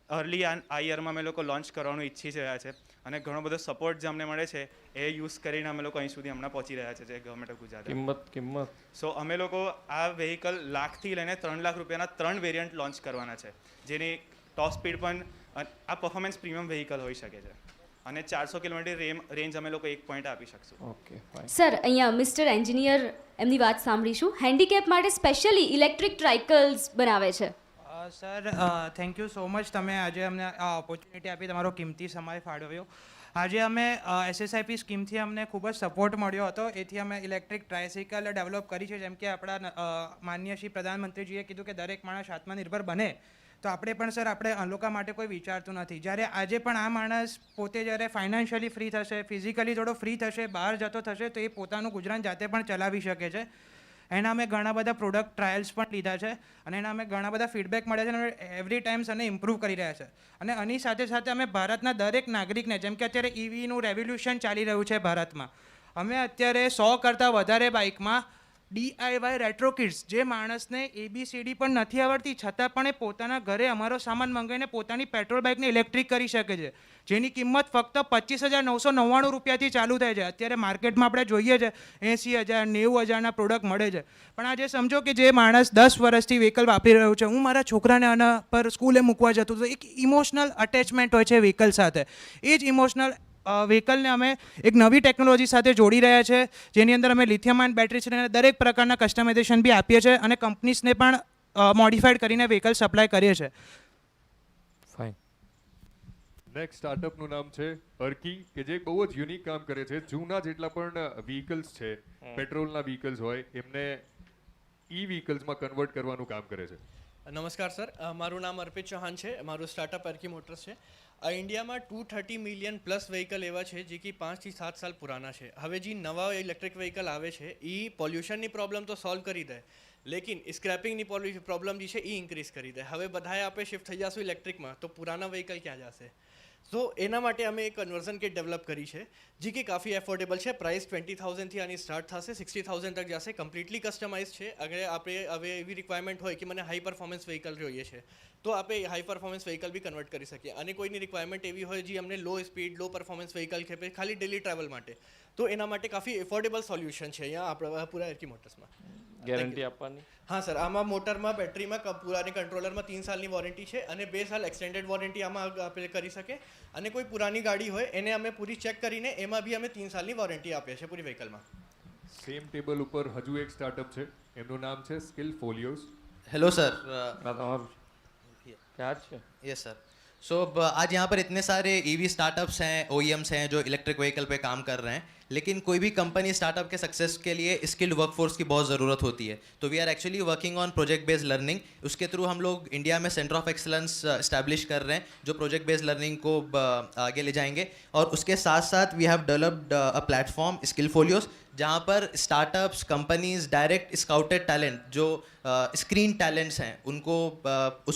અર્લી આ યરમાં અમે લોકો લોન્ચ કરવાનું ઈચ્છી રહ્યા છે અને ઘણો બધો સપોર્ટ જે અમને મળે છે એ યુઝ કરીને અમે લોકો અહીં સુધી હમણાં પહોંચી રહ્યા છે જે ગવર્મેન્ટ ઓફ ગુજરાત. કિંમત સો અમે લોકો આ વ્હીકલ લાખથી લઈને 3 લાખ રૂપિયાના 3 વેરિયન્ટ લોન્ચ કરવાના છે જેની ટોપ સ્પીડ પણ આ પરફોર્મન્સ પ્રીમિયમ વ્હીકલ હોઈ શકે છે અને 400 કિલોમીટર રેન્જ અમે લોકો 1 પોઈન્ટ આપી શકશું. Okay fine. સર અહીંયા મિસ્ટર એન્જિનિયર એમની વાત સાંભળીશું. હેન્ડીકેપ માટે સ્પેશિયલી ઇલેક્ટ્રિક ટ્રાઇકલ્સ બનાવે છે. Sir thank you so much, તમે આજે અમને આ ઓપોર્ચ્યુનિટી આપી, તમારો કિંમતી સમય ફાળવ્યો. આજે અમે SSIP સ્કીમથી અમને ખૂબ જ સપોર્ટ મળ્યો હતો, એથી અમે ઇલેક્ટ્રિક ટ્રાયસાઇકલ ડેવલપ કરી છે. જેમ કે આપણા માનનીય શ્રી પ્રધાનમંત્રીજીએ કીધું કે દરેક માણસ આત્મનિર્ભર બને, તો આપણે પણ સર આપણે લોકો માટે કોઈ વિચારતું નથી. જ્યારે આજે પણ આ માણસ પોતે જ્યારે ફાઇનાન્શિયલી ફ્રી થશે, ફિઝિકલી થોડો ફ્રી થશે, બહાર જતો થશે તો એ પોતાનું ગુજરાન જાતે પણ ચલાવી શકે છે. એના અમે ઘણા બધા પ્રોડક્ટ ટ્રાયલ્સ પણ લીધા છે અને એના અમે ઘણા બધા ફીડબેક મળે છે અને એવરી ટાઈમ્સ અને ઇમ્પ્રૂવ કરી રહ્યા છે. અને આની સાથે સાથે અમે ભારતના દરેક નાગરિકને, જેમ કે અત્યારે EVનું રેવોલ્યુશન ચાલી રહ્યું છે ભારતમાં, અમે અત્યારે 100 કરતાં વધારે બાઇકમાં DIY રેટ્રો કિટ્સ, જે માણસને ABCD પણ નથી આવડતી છતાં પણ એ પોતાના ઘરે અમારો સામાન મંગાવીને પોતાની પેટ્રોલ બાઇકને ઇલેક્ટ્રિક કરી શકે છે, જેની કિંમત ફક્ત 25,999 રૂપિયાથી ચાલુ થાય છે. અત્યારે માર્કેટમાં આપણે જોઈએ છે 80,000, 90,000ના પ્રોડક્ટ મળે છે. પણ આજે સમજો કે જે માણસ 10 વર્ષથી વ્હીકલ વાપરી રહ્યું છે, હું મારા છોકરાને આના પર સ્કૂલે મૂકવા જતો હતો, એક ઇમોશનલ અટેચમેન્ટ હોય છે વ્હીકલ સાથે. એ જ ઇમોશનલ વ્હીકલને અમે એક નવી ટેકનોલોજી સાથે જોડી રહ્યા છે, જેની અંદર અમે લિથિયમ આયન બેટરી છે અને દરેક પ્રકારના કસ્ટમાઇઝેશન બી આપીએ છીએ અને કંપનીઝને પણ મોડિફાઈડ કરીને વ્હીકલ સપ્લાય કરીએ છીએ. ફાઇન. નેક્સ્ટ સ્ટાર્ટઅપનું નામ છે અર્કી કે જે બહુ જ યુનિક કામ કરે છે. જૂના જેટલા પણ વ્હીકલ્સ છે, પેટ્રોલના વ્હીકલ્સ હોય, એમને વ્હીકલ્સમાં કન્વર્ટ કરવાનું કામ કરે છે. નમસ્કાર સર, મારું નામ અર્પિત ચૌહાણ છે. મારું સ્ટાર્ટઅપ એર્કી મોટર્સ છે. ઇન્ડિયામાં 230 મિલિયન પ્લસ વ્હીકલ એવા છે જે કે 5 થી 7 સાલ પુરાના છે. હવે જે નવા ઇલેક્ટ્રિક વ્હીકલ આવે છે એ પોલ્યુશનની પ્રોબ્લેમ તો સોલ્વ કરી દે, લેકિન સ્ક્રેપિંગની પ્રોબ્લેમ જે છે એ ઇન્ક્રીઝ કરી દે. હવે બધાએ આપણે શિફ્ટ થઈ જશું ઇલેક્ટ્રિકમાં, તો પુરાના વ્હીકલ ક્યાં જશે? તો એના માટે અમે એક કન્વર્ઝન કિટ ડેવલપ કરી છે જે કે કાફી એફોર્ડેબલ છે. પ્રાઇસ 20,000થી આની સ્ટાર્ટ થશે, 60,000 તક જશે. કમ્પ્લીટલી કસ્ટમાઇઝ છે. અગર આપણે હવે એવી રિક્વાયરમેન્ટ હોય કે મને હાઈ પરફોર્મન્સ વ્હીકલ જોઈએ છે તો આપણે હાઈ પરફોર્મન્સ વ્હીકલ બી કન્વર્ટ કરી શકીએ. અને કોઈની રિક્વાયરમેન્ટ એવી હોય જે અમને લો સ્પીડ લો પરફોર્મન્સ વ્હીકલ ખેપે ખાલી ડેલી ટ્રાવેલ માટે, તો એના માટે કાફી એફોર્ડેબલ સોલ્યુશન છે અહીંયા આપણા પૂરા એર્કી મોટર્સમાં. ગેરંટી આપવાની? હા સર, આમાં મોટરમાં બેટરીમાં પુરાની કંટ્રોલરમાં 3 સાલની વોરંટી છે અને 2 સાલ એક્સટેન્ડેડ વોરંટી આમાં આપણે કરી શકે. અને કોઈ પુરાની ગાડી હોય એને અમે પૂરી ચેક કરીને એમાં બી અમે 3 સાલની વોરંટી આપીએ છીએ પૂરી વ્હીકલમાં. સેમ ટેબલ ઉપર હજુ એક સ્ટાર્ટઅપ છે, એમનું નામ છે સ્કિલ ફોલિયોઝ. हेलो सर, क्या है? Yes sir. सो आज यहाँ पर इतने सारे ईवी स्टार्टअप्स हैं, OEMs हैं जो इलेक्ट्रिक व्हीकल पे काम कर रहे हैं, लेकिन कोई भी कंपनी स्टार्टअप के सक्सेस के लिए स्किल्ड वर्कफोर्स की बहुत ज़रूरत होती है. तो we are actually working on project based learning. उसके थ्रू हम लोग इंडिया में सेंटर ऑफ एक्सलेंस इस्टेब्लिश कर रहे हैं जो प्रोजेक्ट बेस्ड लर्निंग को आगे ले जाएंगे. और उसके साथ साथ we have developed a platform skill folios जहाँ पर startups companies direct scouted talent जो स्क्रीन टैलेंट्स हैं उनको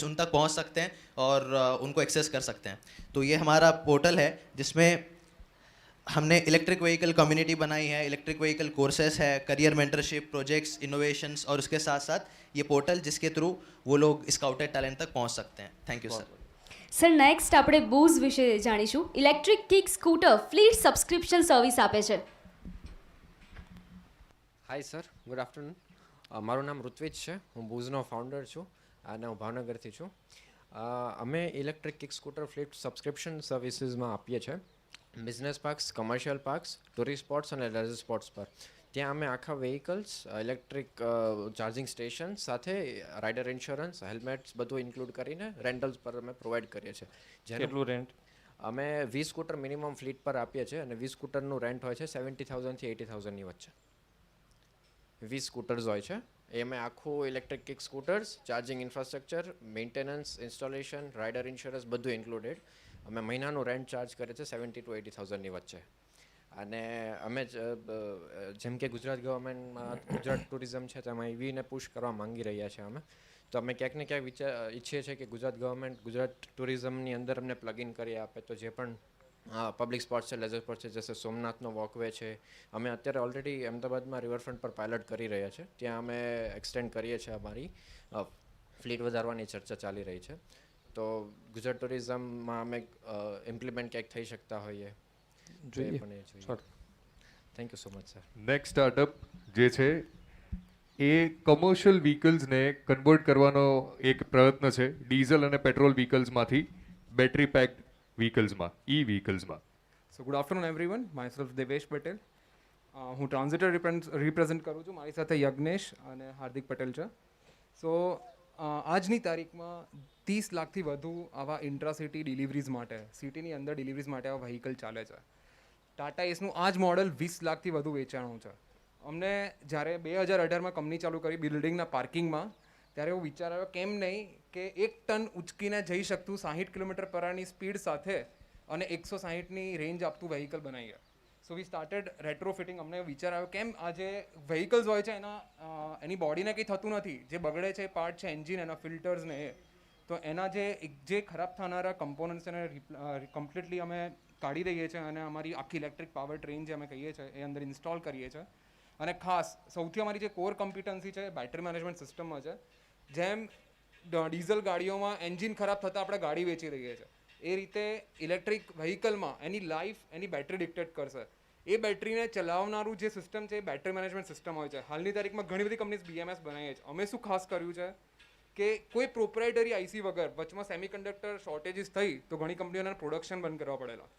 उन तक पहुँच सकते हैं और उनको एक्सेस कर सकते हैं. तो ये हमारा पोर्टल है जिसमें हमने इलेक्ट्रिक व्हीकल कम्युनिटी बनाई है, इलेक्ट्रिक व्हीकल कोर्सेस है, करियर मेंटरशिप, प्रोजेक्ट्स, इनोवेशंस और उसके साथ साथ ये पोर्टल जिसके थ्रू वो लोग स्काउटेड टैलेंट तक पहुँच सकते हैं. Thank you sir. Sir next આપણે બૂઝ વિશે જાણીશું. Electric kick scooter fleet subscription service આપે છે. હાય સર, ગુડ આફ્ટરનૂન. મારું નામ ઋત્વિજ છે, હું બૂઝનો ફાઉન્ડર છું અને હું ભાવનગરથી છું. અમે electric kick scooter fleet subscription સર્વિસીસમાં આપીએ છીએ business parks, commercial parks, tourist spots અને લેઝર સ્પોટ્સ પર. ત્યાં અમે આખા વ્હીકલ્સ, ઇલેક્ટ્રિક ચાર્જિંગ સ્ટેશન સાથે રાઇડર ઇન્સ્યોરન્સ, હેલ્મેટ્સ બધું ઇન્ક્લુડ કરીને રેન્ટલ્સ પર અમે પ્રોવાઈડ કરીએ છીએ. કેટલું રેન્ટ? અમે 20 સ્કૂટર મિનિમમ ફ્લીટ પર આપીએ છીએ અને 20 સ્કૂટરનું રેન્ટ હોય છે 70,000થી 80,000ની વચ્ચે. 20 સ્કૂટર્સ હોય છે. એ અમે આખું electric kick scooters, charging infrastructure, maintenance, installation, rider insurance બધું ઇન્ક્લુડેડ અમે મહિનાનું રેન્ટ ચાર્જ કરીએ છીએ 70,000 to 80,000ની વચ્ચે. અને અમે જેમ કે ગુજરાત ગવર્મેન્ટમાં ગુજરાત ટુરિઝમ છે તેમાં EVને પુશ કરવા માંગી રહ્યા છીએ અમે. તો અમે ક્યાંક ને ક્યાંક ઈચ્છીએ છીએ કે ગુજરાત ગવર્મેન્ટ ગુજરાત ટુરિઝમની અંદર અમને પ્લગ ઇન કરી આપે. તો જે પણ પબ્લિક સ્પોટ્સ છે, લેઝર સ્પોટ્સ છે, જैसे સોમનાથનો વોકવે છે, અમે અત્યારે ઓલરેડી અમદાવાદમાં રિવરફ્રન્ટ પર પાયલટ કરી રહ્યા છે. ત્યાં અમે એક્સટેન્ડ કરીએ છીએ, અમારી ફ્લીટ વધારવાની ચર્ચા ચાલી રહી છે. તો ગુજરાત ટુરિઝમમાં અમે ઇમ્પ્લિમેન્ટ ક્યાંક થઈ શકતા હોઈએ. Thank you so much sir. Next startup જે છે એ કમર્શિયલ વ્હીકલ્સને કન્વર્ટ કરવાનો એક પ્રયત્ન છે ડીઝલ અને પેટ્રોલ વ્હીકલ્સમાંથી બેટરી પેક્ડ વ્હીકલ્સમાં, વ્હીકલ્સમાં. So good afternoon everyone, myself Devesh Patel. હું ટ્રાન્ઝિટર રિપ્રેઝેન્ટ કરું છું. મારી સાથે યજ્ઞેશ અને હાર્દિક પટેલ છે. સો આજની તારીખમાં 30 લાખથી વધુ આવા ઇન્ટ્રાસિટી ડિલિવરીઝ માટે, સિટીની અંદર ડિલિવરીઝ માટે આવા વ્હીકલ ચાલે છે. ટાટા એસનું આ જ મોડલ 20 લાખથી વધુ વેચાણું છે. અમને જ્યારે 2018માં કંપની ચાલુ કરી બિલ્ડિંગના પાર્કિંગમાં, ત્યારે એવું વિચાર આવ્યો કેમ નહીં કે 1 ટન ઉચકીને જઈ શકતું 60 km/hની સ્પીડ સાથે અને 160ની રેન્જ આપતું વ્હીકલ બનાવીએ. સો વી સ્ટાર્ટેડ રેટ્રોફિટિંગ. અમને વિચાર આવ્યો કેમ આ જે વ્હીકલ્સ હોય છે એની બોડીને કંઈ થતું નથી, જે બગડે છે એ પાર્ટ છે એન્જિન, એના ફિલ્ટર્સ ને એ, તો એના જે ખરાબ થનારા કમ્પોનન્ટ્સ એને કમ્પ્લીટલી અમે કાઢી દઈએ છીએ અને અમારી આખી ઇલેક્ટ્રિક પાવર ટ્રેન જે અમે કહીએ છીએ એ અંદર ઇન્સ્ટોલ કરીએ છીએ. અને ખાસ સૌથી અમારી જે કોર કોમ્પિટન્સી છે બેટરી મેનેજમેન્ટ સિસ્ટમમાં છે. જેમ ડીઝલ ગાડીઓમાં એન્જિન ખરાબ થતાં આપણે ગાડી વેચી રહીએ છીએ, એ રીતે ઇલેક્ટ્રિક વ્હીકલમાં એની લાઈફ એની બેટરી ડિક્ટેટ કરશે. એ બેટરીને ચલાવનારું જે સિસ્ટમ છે એ બેટરી મેનેજમેન્ટ સિસ્ટમ હોય છે. હાલની તારીખમાં ઘણી બધી કંપનીઝ BMS બનાવીએ છે. અમે શું ખાસ કર્યું છે કે કોઈ પ્રોપ્રાઇટરી IC વગર વચમાં સેમિકન્ડક્ટર શોર્ટેજીસ થઈ તો ઘણી કંપનીઓને પ્રોડક્શન બંધ કરવા પડેલા.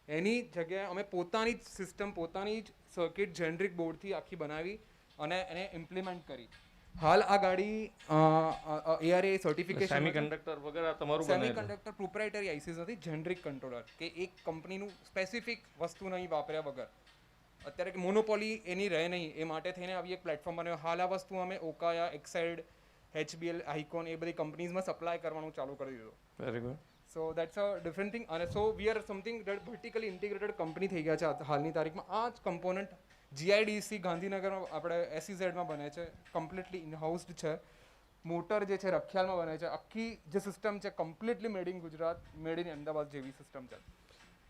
એની જગ્યાએ અમે પોતાની જ સિસ્ટમ, પોતાની જ સર્કિટ જેનરિક બોર્ડથી આખી બનાવી અને એને ઇમ્પ્લિમેન્ટ કરી. હાલ આ ગાડી ARA સર્ટિફિકેશન, સેમિકન્ડક્ટર વગર આ તમારું સેમિકન્ડક્ટર પ્રોપ્રાઇટરી ICs નથી, જેનરિક કંટ્રોલર કે એક કંપનીનું સ્પેસિફિક વસ્તુ નહીં વાપર્યા વગર. અત્યારે કે મોનોપોલી એની રહે નહીં, એ માટે થઈને આવી એક પ્લેટફોર્મ બનાવ્યો. હાલ આ વસ્તુ અમે ઓકાયા, એક્સાઇડ, HBL, આઇકોન એ બધી કંપનીઝમાં સપ્લાય કરવાનું ચાલુ કરી દીધું. Very good. So that's a different thing. અને so we are something that vertically integrated company થઈ ગયા છે હાલની તારીખમાં. આ જ કમ્પોનન્ટ GIDC ગાંધીનગરમાં આપણે SEZમાં બને છે, કમ્પ્લીટલી ઇનહાઉસ્ડ છે. મોટર જે છે રખિયાલમાં બને છે. આખી જે સિસ્ટમ છે completely made in Gujarat, made in Ahmedabad જેવી સિસ્ટમ છે.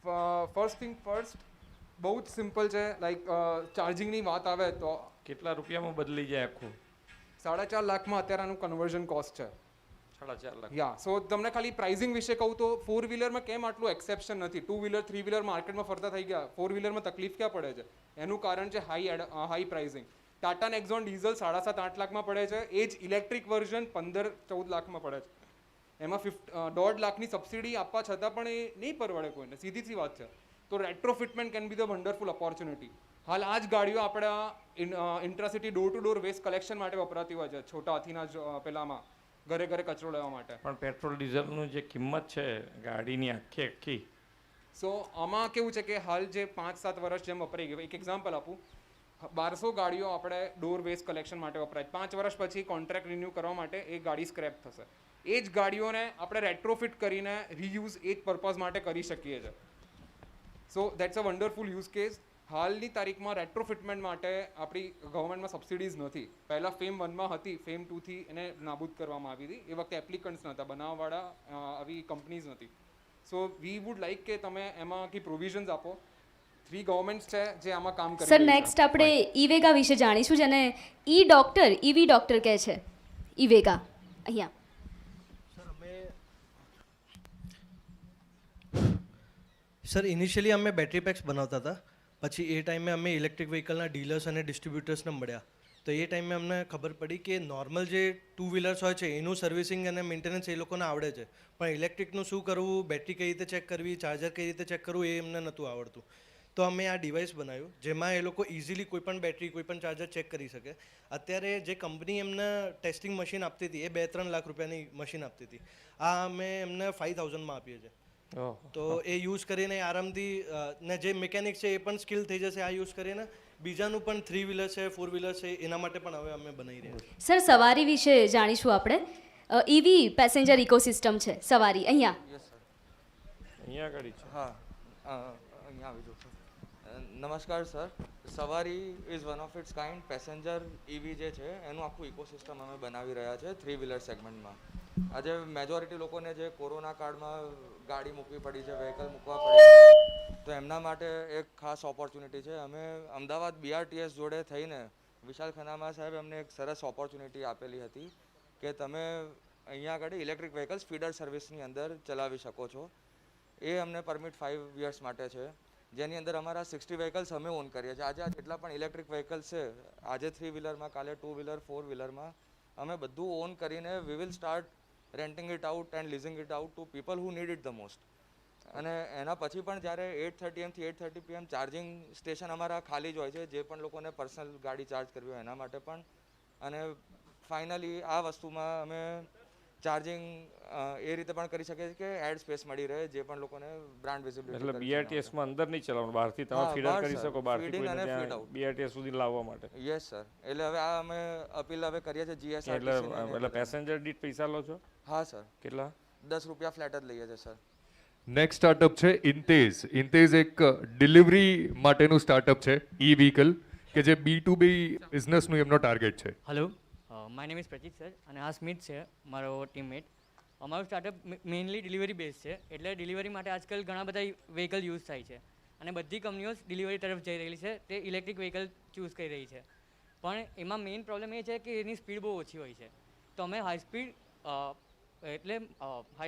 ફર્સ્ટ થિંગ ફર્સ્ટ, બહુ જ સિમ્પલ છે. લાઈક ચાર્જિંગની વાત આવે તો કેટલા રૂપિયામાં બદલી જાય આખું? 4.5 લાખમાં અત્યારે આનું કન્વર્ઝન કોસ્ટ છે. 4.5 લાખ. યા, સો તમને ખાલી પ્રાઇઝિંગ વિશે કહું તો 4 વ્હીલરમાં કેમ આટલું એક્સેપ્શન નથી? 2 વ્હીલર 3 વ્હીલર માર્કેટમાં ફરતા થઈ ગયા, 4 વ્હીલરમાં તકલીફ ક્યાં પડે છે? એનું કારણ છે હાઈ પ્રાઇઝિંગ. ટાટા નેક્ઝોન ડીઝલ 7.5-8 લાખમાં પડે છે, એ જ ઇલેક્ટ્રિક વર્ઝન 15-14 લાખમાં પડે છે. એમાં 1.5 લાખની સબસિડી આપવા છતાં પણ એ નહીં પરવડે કોઈને, સીધી સી વાત છે. તો retrofitment can be the wonderful opportunity. હાલ આ જ ગાડીઓ આપણા intracity door to door waste collection માટે વપરાતી હોય છે, છોટા હાથીના પેલામાં ઘરે ઘરે કચરો લેવા માટે. પણ પેટ્રોલ ડીઝલનું જે કિંમત છે ગાડીની આખી સો આમાં કેવું છે કે હાલ જે 5-7 વર્ષ જેમ વપરાઈ ગયું, એક એક્ઝામ્પલ આપું, 1200 ગાડીઓ આપણે ડોર વેસ્ટ કલેક્શન માટે વપરાય. 5 વર્ષ પછી કોન્ટ્રાક્ટ રિન્યૂ કરવા માટે એ ગાડી સ્ક્રેપ થશે. એ જ ગાડીઓને આપણે રેટ્રોફિટ કરીને રીયુઝ એ જ પર્પઝ માટે કરી શકીએ છીએ. સો that's a wonderful use case. હાલની તારીખમાં રેટ્રોફિટમેન્ટ માટે આપણી ગવર્મેન્ટમાં સબસિડીઝ નથી. પહેલાં ફેમ 1માં હતી, ફેમ 2થી એને નાબૂદ કરવામાં આવી હતી. એ વખતે એપ્લિકન્ટ્સ નહોતા, બનાવવાવાળા આવી કંપનીઝ નથી. સો વી વુડ લાઈક કે તમે એમાં કંઈ પ્રોવિઝન્સ આપો. 3 ગવર્મેન્ટ્સ છે જે આમાં કામ કરી સર નેક્સ્ટ આપણે ઈવેગા વિશે જાણીશું, જેને EV ડોક્ટર કહે છે. ઈવેગા અહીંયા સર ઇનિશિયલી અમે બેટરી પેક્સ બનાવતા હતા. પછી એ ટાઈમે અમે ઇલેક્ટ્રિક વ્હીકલના ડીલર્સ અને ડિસ્ટ્રીબ્યુટર્સને મળ્યા. તો એ ટાઈમે અમને ખબર પડી કે નોર્મલ જે 2 વ્હીલર્સ હોય છે એનું સર્વિસિંગ અને મેન્ટેનન્સ એ લોકોને આવડે છે, પણ ઇલેક્ટ્રિકનું શું કરવું, બેટરી કઈ રીતે ચેક કરવી, ચાર્જર કઈ રીતે ચેક કરવું એ એમને નહોતું આવડતું. તો અમે આ ડિવાઇસ બનાવ્યું જેમાં એ લોકો ઇઝીલી કોઈ પણ બેટરી કોઈ પણ ચાર્જર ચેક કરી શકે. અત્યારે જે કંપની એમને ટેસ્ટિંગ મશીન આપતી હતી એ 2-3 લાખ રૂપિયાની મશીન આપતી હતી. આ અમે એમને 5000માં આપીએ છીએ. તો એ યુઝ કરીને આરામથી ને જે મિકેનિક છે એ પણ સ્કિલ થઈ જશે આ યુઝ કરીને. બીજાનું પણ 3 વ્હીલર છે 4 વ્હીલર છે એના માટે પણ હવે અમે બનાવી રહ્યા છીએ. સર સવારી વિશે જાણીશું આપણે. EV પેસેન્જર ઇકોસિસ્ટમ છે સવારી અહીંયા. અહીંયા આગળ છે. હા, અહીંયા આવી જાઓ. નમસ્કાર સર. સવારી is one of its kind passenger EV જે છે એનું આખું ઇકોસિસ્ટમ અમે બનાવી રહ્યા છે 3 વ્હીલર સેગમેન્ટમાં. આજે મેજોરિટી લોકોને જે કોરોના કાળમાં ગાડી મૂકવી પડી છે, વ્હીકલ મૂકવા પડી, તો એમના માટે એક ખાસ ઓપોર્ચ્યુનિટી છે. અમે અમદાવાદ BRTS જોડે થઈને વિશાલ ખનામા સાહેબ અમને એક સરસ ઓપોર્ચ્યુનિટી આપેલી હતી કે તમે અહીંયા આગળ ઇલેક્ટ્રિક વ્હીકલ્સ ફીડર સર્વિસની અંદર ચલાવી શકો છો. એ અમને પરમિટ 5 યર્સ માટે છે, જેની અંદર અમારા 60 વ્હીકલ્સ અમે ઓન કરીએ છીએ. આજે આ જેટલા પણ ઇલેક્ટ્રિક વ્હીકલ્સ છે, આજે 3 વ્હીલરમાં, કાલે 2 વ્હીલર 4 વ્હીલરમાં અમે બધું ઓન કરીને we will start renting it out and leasing it out to people who need it the most. અને એના પછી પણ જ્યારે 8:30 AM થી 8:30 PM ચાર્જિંગ સ્ટેશન અમારા ખાલી જ હોય છે, જે પણ લોકોને પર્સનલ ગાડી ચાર્જ કરવી હોય એના માટે પણ. અને ફાઇનલી આ વસ્તુમાં અમે ચાર્જિંગ એ રીતે પણ કરી શકીએ છીએ કે એડ સ્પેસ મળી રહે, જે પણ લોકોને બ્રાન્ડ વિઝિબિલિટી. એટલે BRTSમાં અંદર નહીં ચલાવવાનું, બહારથી તમે ફીડર કરી શકો, બહારથી કોઈને ત્યાં BRTS સુધી લાવવા માટે. Yes sir. એટલે હવે આ અમે અપીલ હવે કરીએ છીએ GSRTC. એટલે પેસેન્જર દીઠ પૈસા લો છો? હા સર. કેટલા? 10 રૂપિયા ફ્લેટ જ લઈએ છીએ સર. નેક્સ્ટ સ્ટાર્ટઅપ છે ઇન્તેઝ. ઇન્તેઝ એક ડિલિવરી માટેનું સ્ટાર્ટઅપ છે, E-વ્હીકલ, કે જે B2B બિઝનેસનું એમનો ટાર્ગેટ છે. Hello, my name is Prachit sir અને આ સ્મિત છે મારો ટીમમેટ. અમારું સ્ટાર્ટઅપ મેઇનલી ડિલિવરી બેઝ છે, એટલે ડિલિવરી માટે આજકાલ ઘણા બધા વ્હીકલ યુઝ થાય છે અને બધી કંપનીઓ ડિલિવરી તરફ જઈ રહેલી છે, તે ઇલેક્ટ્રિક વ્હીકલ ચૂઝ કરી રહી છે. પણ એમાં મેઇન પ્રોબ્લેમ એ છે કે એની સ્પીડ બહુ ઓછી હોય છે. તો અમે હાઈ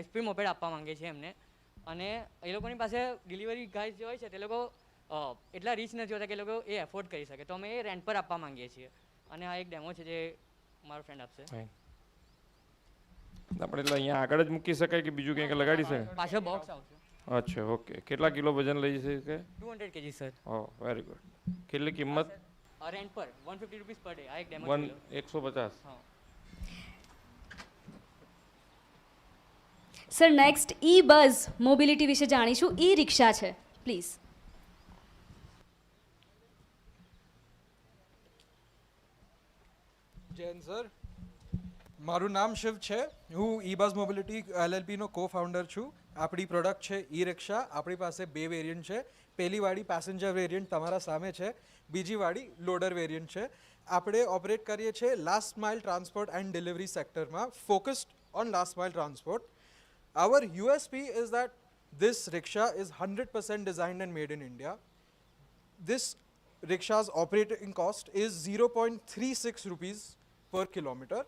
સ્પીડ મોપેડ આપવા માંગીએ છીએ એમને. અને એ લોકોની પાસે ડિલિવરી ગાઈઝ જે હોય છે તે લોકો એટલા રીચ નથી હોતા કે એ લોકો એ એફોર્ડ કરી શકે. તો અમે એ રેન્ટ પર આપવા માંગીએ છીએ. અને આ એક ડેમો છે જે મારો ફ્રેન્ડ આપશે. આપણે એટલે અહીંયા આગળ જ મૂકી શકાય કે બીજું કંઈક લગાડી છે? પાછળ બોક્સ આવશે. અચ્છા, ઓકે. કેટલા કિલો વજન લઈ શકે? 200 kg સર. ઓહ, વેરી ગુડ. કેટલી કિંમત? રેન્ટ પર 150 રૂપીસ પર ડે. આ એક ડેમો 150. હા સર નેક્સ્ટ E-બઝ મોબિલિટી વિશે જાણીશું. ઈ-રિક્ષા છે, પ્લીઝ. જૈન સર, મારું નામ શિવ છે. હું ઈ બસ મોબિલિટી LLPનો કો ફાઉન્ડર છું. આપણી પ્રોડક્ટ છે ઈ રિક્ષા. આપણી પાસે બે વેરિયન્ટ છે. પહેલી વાળી પેસેન્જર વેરિયન્ટ તમારા સામે છે, બીજી વાળી લોડર વેરિયન્ટ છે. આપણે ઓપરેટ કરીએ છીએ last mile transport and delivery સેક્ટરમાં, focused on last mile transport. Our USP is that this rickshaw is 100% designed and made in India. This rickshaws operating cost is 0.36 rupees per kilometer,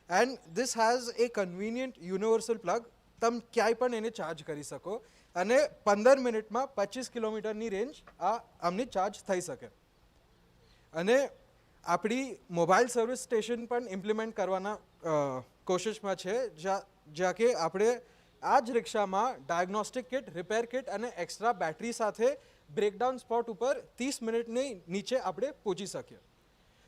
and this has a convenient universal plug. તમે ક્યાંય પણ એને charge કરી શકો અને 15 મિનિટમાં 25 કિલોમીટરની range આ આમની ચાર્જ થઈ શકે. અને આપણી મોબાઈલ સર્વિસ સ્ટેશન પણ ઇમ્પ્લિમેન્ટ કરવાના કોશિશમાં છે, જ્યાં કે આપણે આ જ રિક્ષામાં ડાયગ્નોસ્ટિક કિટ, રિપેર કિટ અને એક્સ્ટ્રા બેટરી સાથે બ્રેકડાઉન સ્પોટ ઉપર 30 મિનિટની નીચે આપણે પહોંચી શકીએ.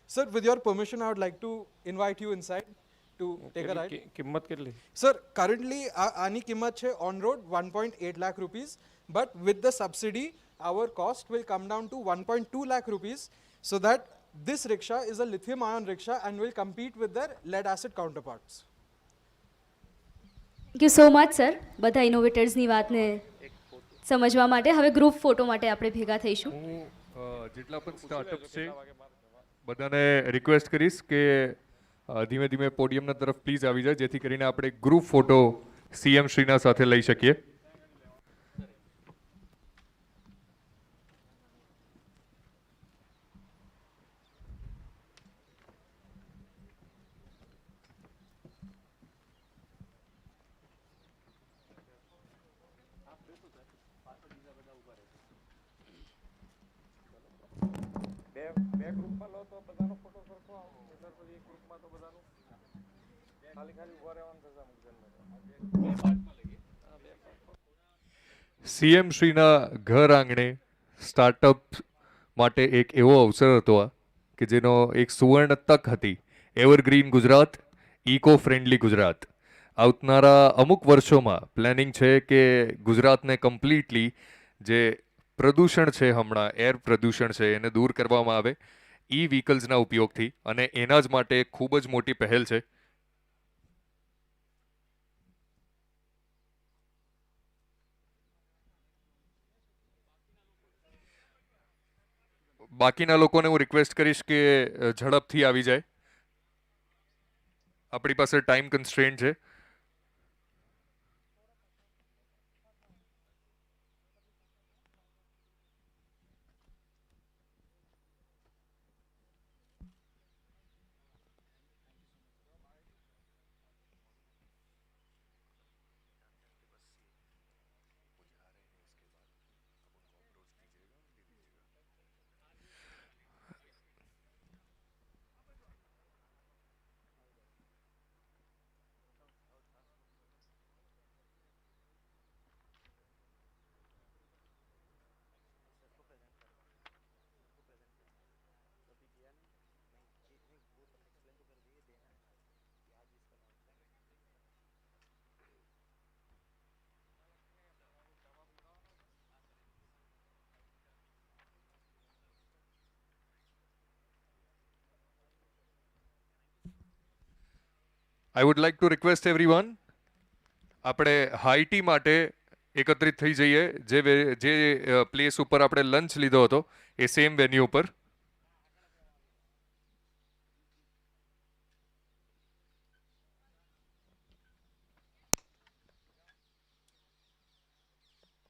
Sir, with your permission I would like two invite you inside to take a ride. કિંમત કેટલી? સર, કરન્ટલી આની કિંમત છે on road 1.8 lakh rupees, but with the subsidy our cost will come down to 1.2 lakh rupees, so that this rickshaw is a lithium ion rickshaw and will compete with their lead acid counterparts. Thank you so much sir બધા ઇનોવેટર્સની વાતને સમજવા માટે. હવે group photo માટે આપણે ભેગા થઈશું. હું જેટલા પણ સ્ટાર્ટઅપ છે બધાને રિક્વેસ્ટ કરીશ કે ધીમે ધીમે પોડિયમના તરફ પ્લીઝ આવી જાય, જેથી કરીને આપણે ગ્રુપ ફોટો CM શ્રીના સાથે લઈ શકીએ. બે ગ્રુપમાં લો તો બધાનો ફોટો સરખો આવશે, સર પછી એક ગ્રુપમાં તો બધાનું ખાલી ઉભા રહેવાનું થશે અમુક જણને. CM શ્રીના ઘર આંગણે સ્ટાર્ટઅપ માટે એક એવો અવસર હતો આ કે જેનો એક સુવર્ણ તક હતી. Evergreen Gujarat, eco friendly Gujarat. આવનારા અમુક વર્ષોમાં પ્લાનિંગ છે કે ગુજરાતને કમ્પ્લીટલી જે પ્રદૂષણ છે, હમણાં એર પ્રદૂષણ છે, એને દૂર કરવામાં આવે ઈ વ્હીકલ્સના ઉપયોગથી, અને એના જ માટે ખૂબ જ મોટી પહેલ છે. બાકીના લોકોને હું રિક્વેસ્ટ કરીશ કે ઝડપથી આવી જાય. આપણી પાસે ટાઈમ કન્સ્ટ્રેન્ટ છે. I would like to request everyone, આપણે હાઈ ટી માટે એકત્રિત થઈ જઈએ. જે પ્લેસ ઉપર આપણે લંચ લીધો હતો એ સેમ વેન્યુ ઉપર.